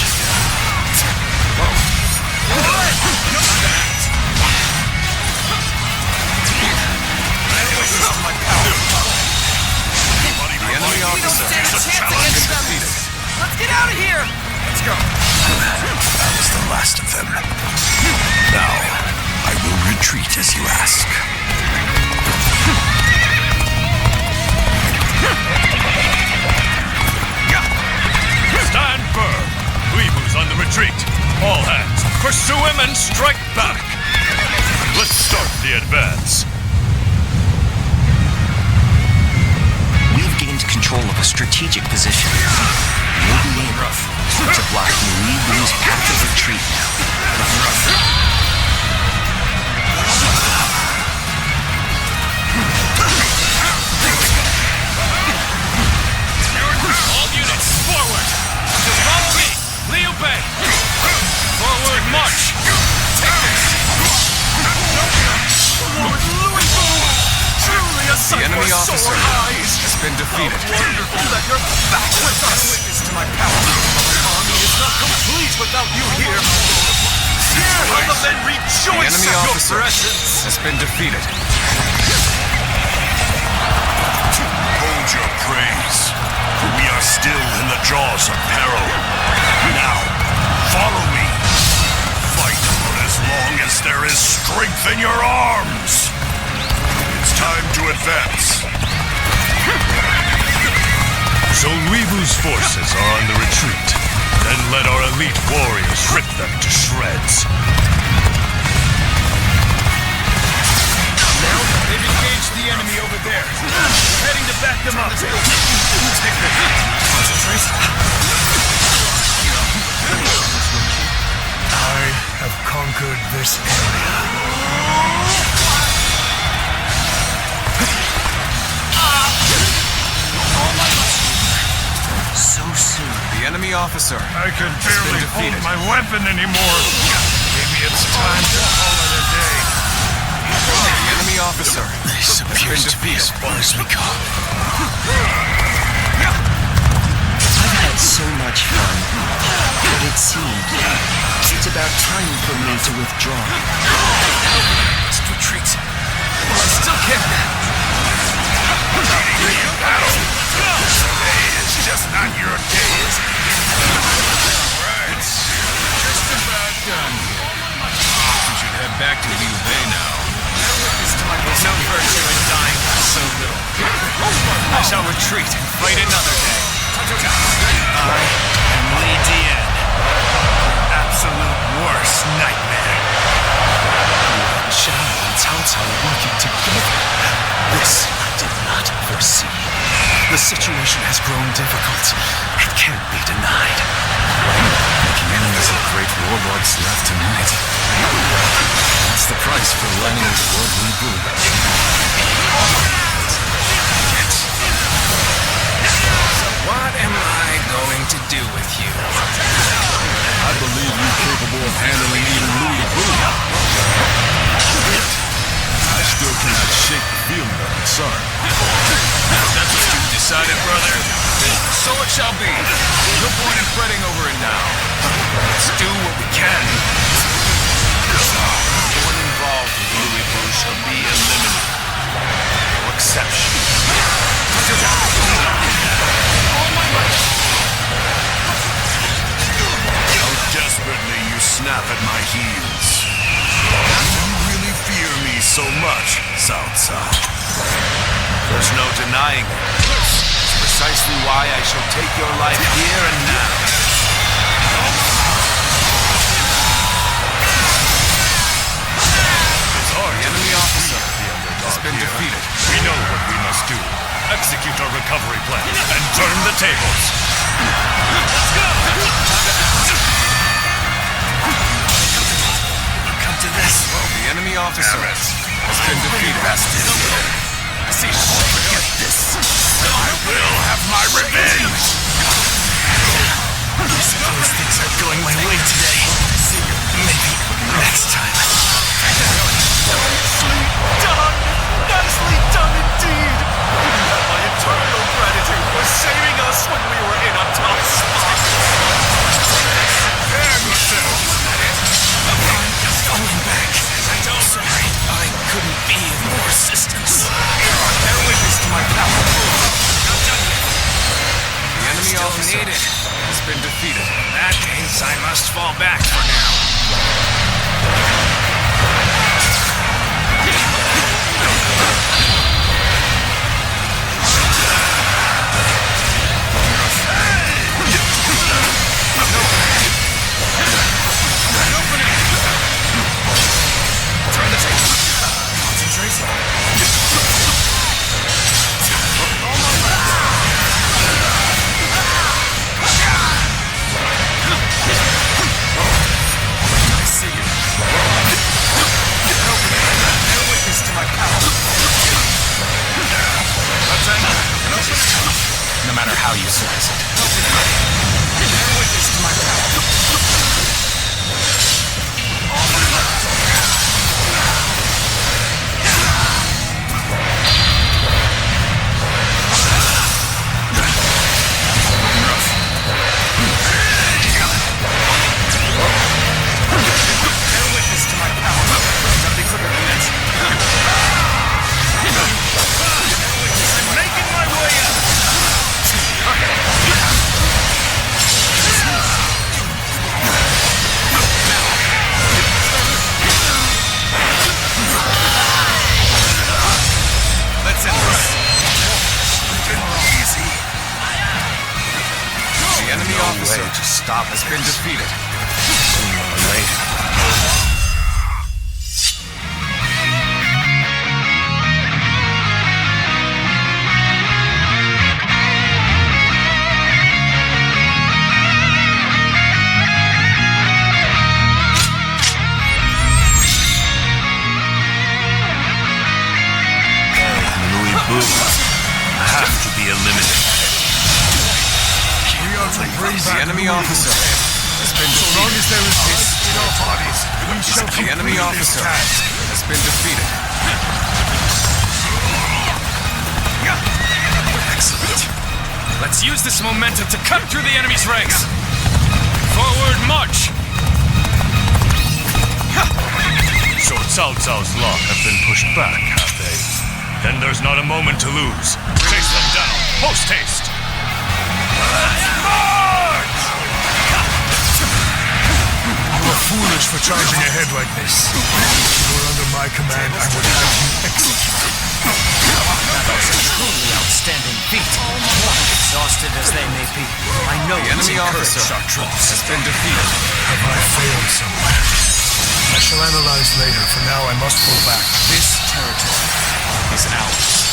The enemy officer has been defeated. Let's get out of here! Let's go. That was the last of them. Now, I will retreat as you ask. Stand firm. Weebu's on the retreat. All hands, pursue him and strike back. Let's start the advance. We've gained control of a strategic position. We'll be able to block Louis Bu's path of retreat now. All units, forward. Follow me, Liu Bei. Forward march. The enemy officer has been defeated. Wonderful that you're back with us. Witness to my power. Our army is not complete without you here. Here are the men The rejoice enemy at your officer presence. has been defeated. Hold your praise, for we are still in the jaws of peril. Now, follow me. Fight for as long as there is strength in your arms. It's time to advance. So Weebu's forces are on the retreat. Then let our elite warriors rip them to shreds. Now, they've engaged the enemy over there. We're heading to back them up. Take them. Concentrate. I have conquered this area. So soon. The enemy officer. I can barely hold my weapon anymore. Maybe it's time to call it a day. The enemy officer. This appears to be as far as we go. I've had so much fun, but it seems it's about time for me to withdraw. Let's retreat. I still can. Today is just not your day, is it? Right. Just about done. We should head back to Liu Bei now. There's no virtue in dying for so little. I shall retreat and fight another day. I am Li Jian, your absolute worst nightmare. Zhao and Cao Cao working together. This I did not foresee. The situation has grown difficult. It can't be denied. Gan Ning is a great warlords left tonight. That's the price for aligning with Lord Liu Bei. So what am I going to do with you? I believe you capable of handling even Liu Bei. I still cannot shake the feeling of concern. That's what you've decided, brother. So it shall be. No point in fretting over it now. Let's do what we can. Everyone involved with Liu Bei shall be eliminated. No exception. How desperately you snap at my heels. You really fear me so much, Cao Cao. There's no denying it. It's precisely why I shall take your life here and now. The enemy officer has been defeated. We know what we must do. Execute our recovery plan and turn the tables. Let's go! Come to this. The enemy officer has been defeated. See, forget this. I will have my revenge. I suppose things are going my way today. Maybe next time. Nicely done! Nicely done indeed! You have my eternal gratitude for saving us when we were in a tough spot. Prepare yourselves. I'm falling back. Sorry, I couldn't be of more assistance. Bear witness to my power. The enemy officer has been defeated. That means I must fall back for now. No matter how you slice it. Witness to my power. I'm making my way out. stop has been defeated. Have to be eliminated. We are to bring back the enemy officer has been defeated. So long as there is this in our bodies, we shall the enemy officer has been defeated. Excellent. Let's use this momentum to cut through the enemy's ranks. Forward march. So Cao Cao's lot have been pushed back, have they? Then there's not a moment to lose. Chase them down, post-haste! Let's march! You are foolish for charging ahead like this. If you were under my command, I would have you executed. That was a truly outstanding feat. Exhausted as they may be, I know the enemy officer our troops has been defeated. Have I failed somewhere? I shall analyze later. For now, I must pull back. This territory is ours.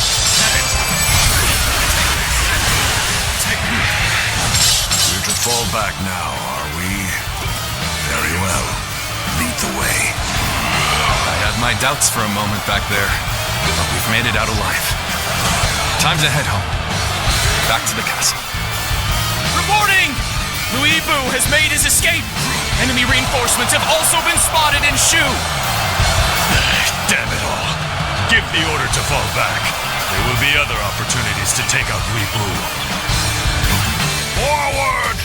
We're to fall back now, are we? Very well. Lead the way. I had my doubts for a moment back there, but we've made it out alive. Time to head home. Back to the castle. Reporting! Liu Bei has made his escape. Enemy reinforcements have also been spotted in Shu. Damn it all. Give the order to fall back. There will be other opportunities to take out Liu Bei. Forward!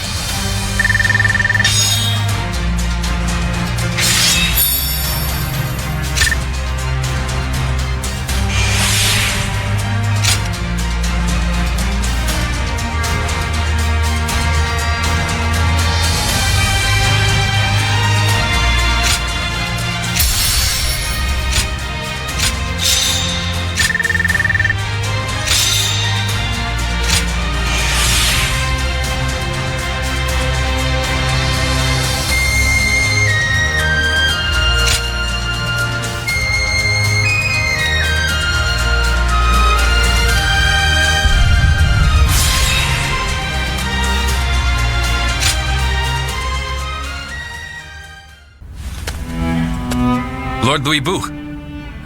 Lord Liu Bei,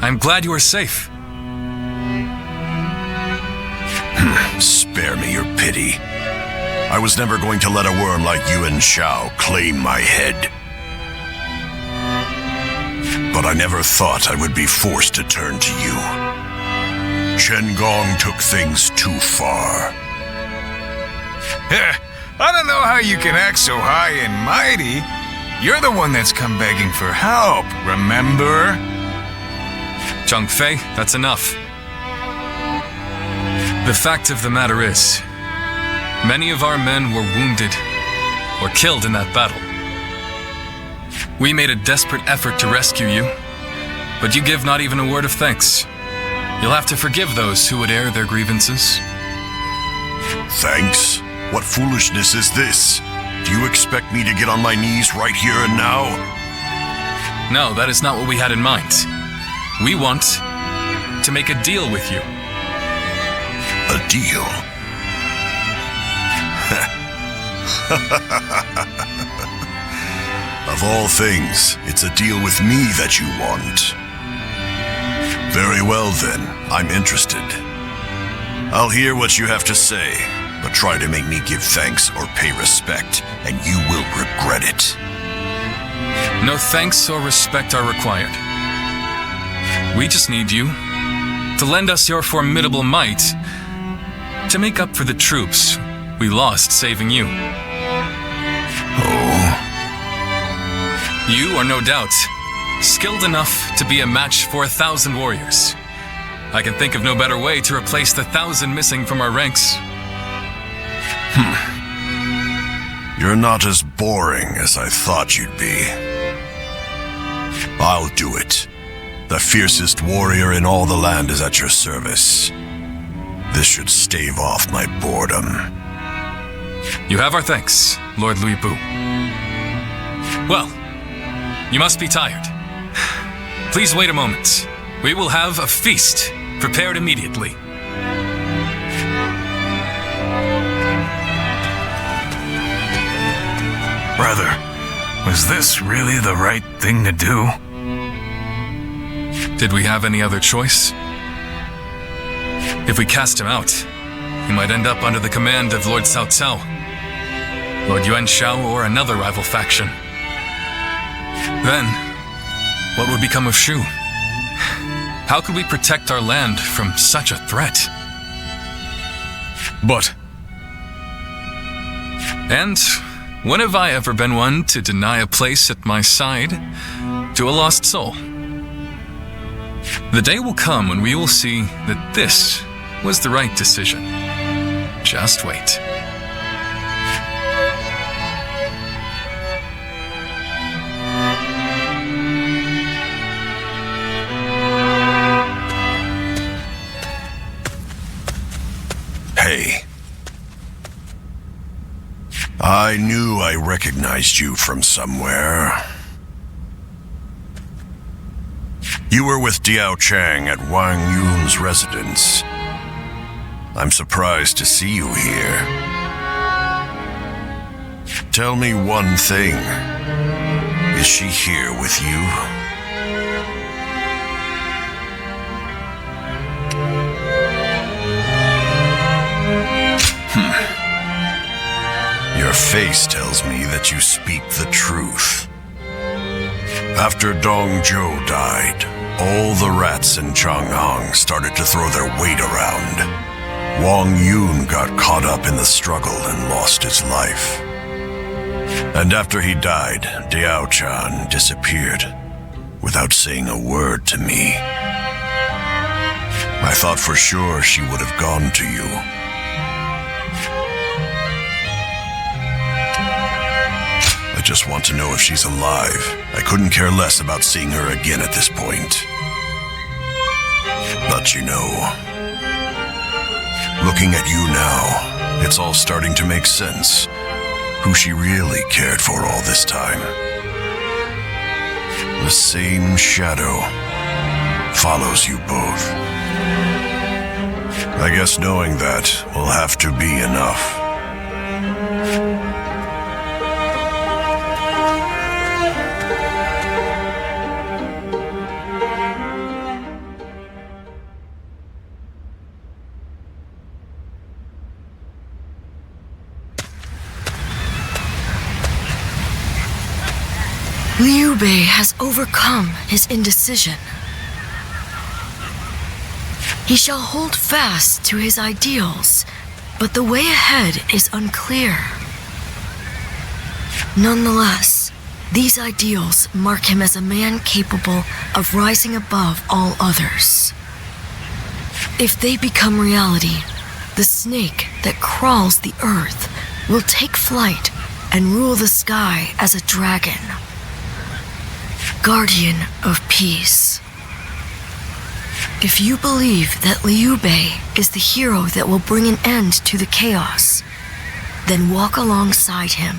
I'm glad you are safe. Spare me your pity. I was never going to let a worm like you and Xiao claim my head. But I never thought I would be forced to turn to you. Chen Gong took things too far. I don't know how you can act so high and mighty. You're the one that's come begging for help, remember? Zhang Fei, that's enough. The fact of the matter is, many of our men were wounded or killed in that battle. We made a desperate effort to rescue you, but you give not even a word of thanks. You'll have to forgive those who would air their grievances. Thanks? What foolishness is this? Do you expect me to get on my knees right here and now? No, that is not what we had in mind. We want to make a deal with you. A deal? Of all things, it's a deal with me that you want. Very well then, I'm interested. I'll hear what you have to say, but try to make me give thanks or pay respect, and you will regret it. No thanks or respect are required. We just need you to lend us your formidable might to make up for the troops we lost saving you. Oh? You are no doubt skilled enough to be a match for 1,000 warriors. I can think of no better way to replace the 1,000 missing from our ranks. You're not as boring as I thought you'd be. I'll do it. The fiercest warrior in all the land is at your service. This should stave off my boredom. You have our thanks, Lord Liu Bu. Well, you must be tired. Please wait a moment. We will have a feast prepared immediately. Brother, was this really the right thing to do? Did we have any other choice? If we cast him out, he might end up under the command of Lord Cao Cao, Lord Yuan Shao, or another rival faction. Then, what would become of Shu? How could we protect our land from such a threat? But... And when have I ever been one to deny a place at my side to a lost soul? The day will come when we will see that this was the right decision. Just wait. Hey. I knew I recognized you from somewhere. You were with Diaochan at Wang Yun's residence. I'm surprised to see you here. Tell me one thing. Is she here with you? Your face tells me that you speak the truth. After Dong Zhou died, all the rats in Chang'an started to throw their weight around. Wang Yun got caught up in the struggle and lost his life. And after he died, Diaochan disappeared without saying a word to me. I thought for sure she would have gone to you. I just want to know if she's alive. I couldn't care less about seeing her again at this point. But you know, looking at you now, it's all starting to make sense. Who she really cared for all this time. The same shadow follows you both. I guess knowing that will have to be enough. Liu Bei has overcome his indecision. He shall hold fast to his ideals, but the way ahead is unclear. Nonetheless, these ideals mark him as a man capable of rising above all others. If they become reality, the snake that crawls the earth will take flight and rule the sky as a dragon. Guardian of peace. If you believe that Liu Bei is the hero that will bring an end to the chaos, then walk alongside him.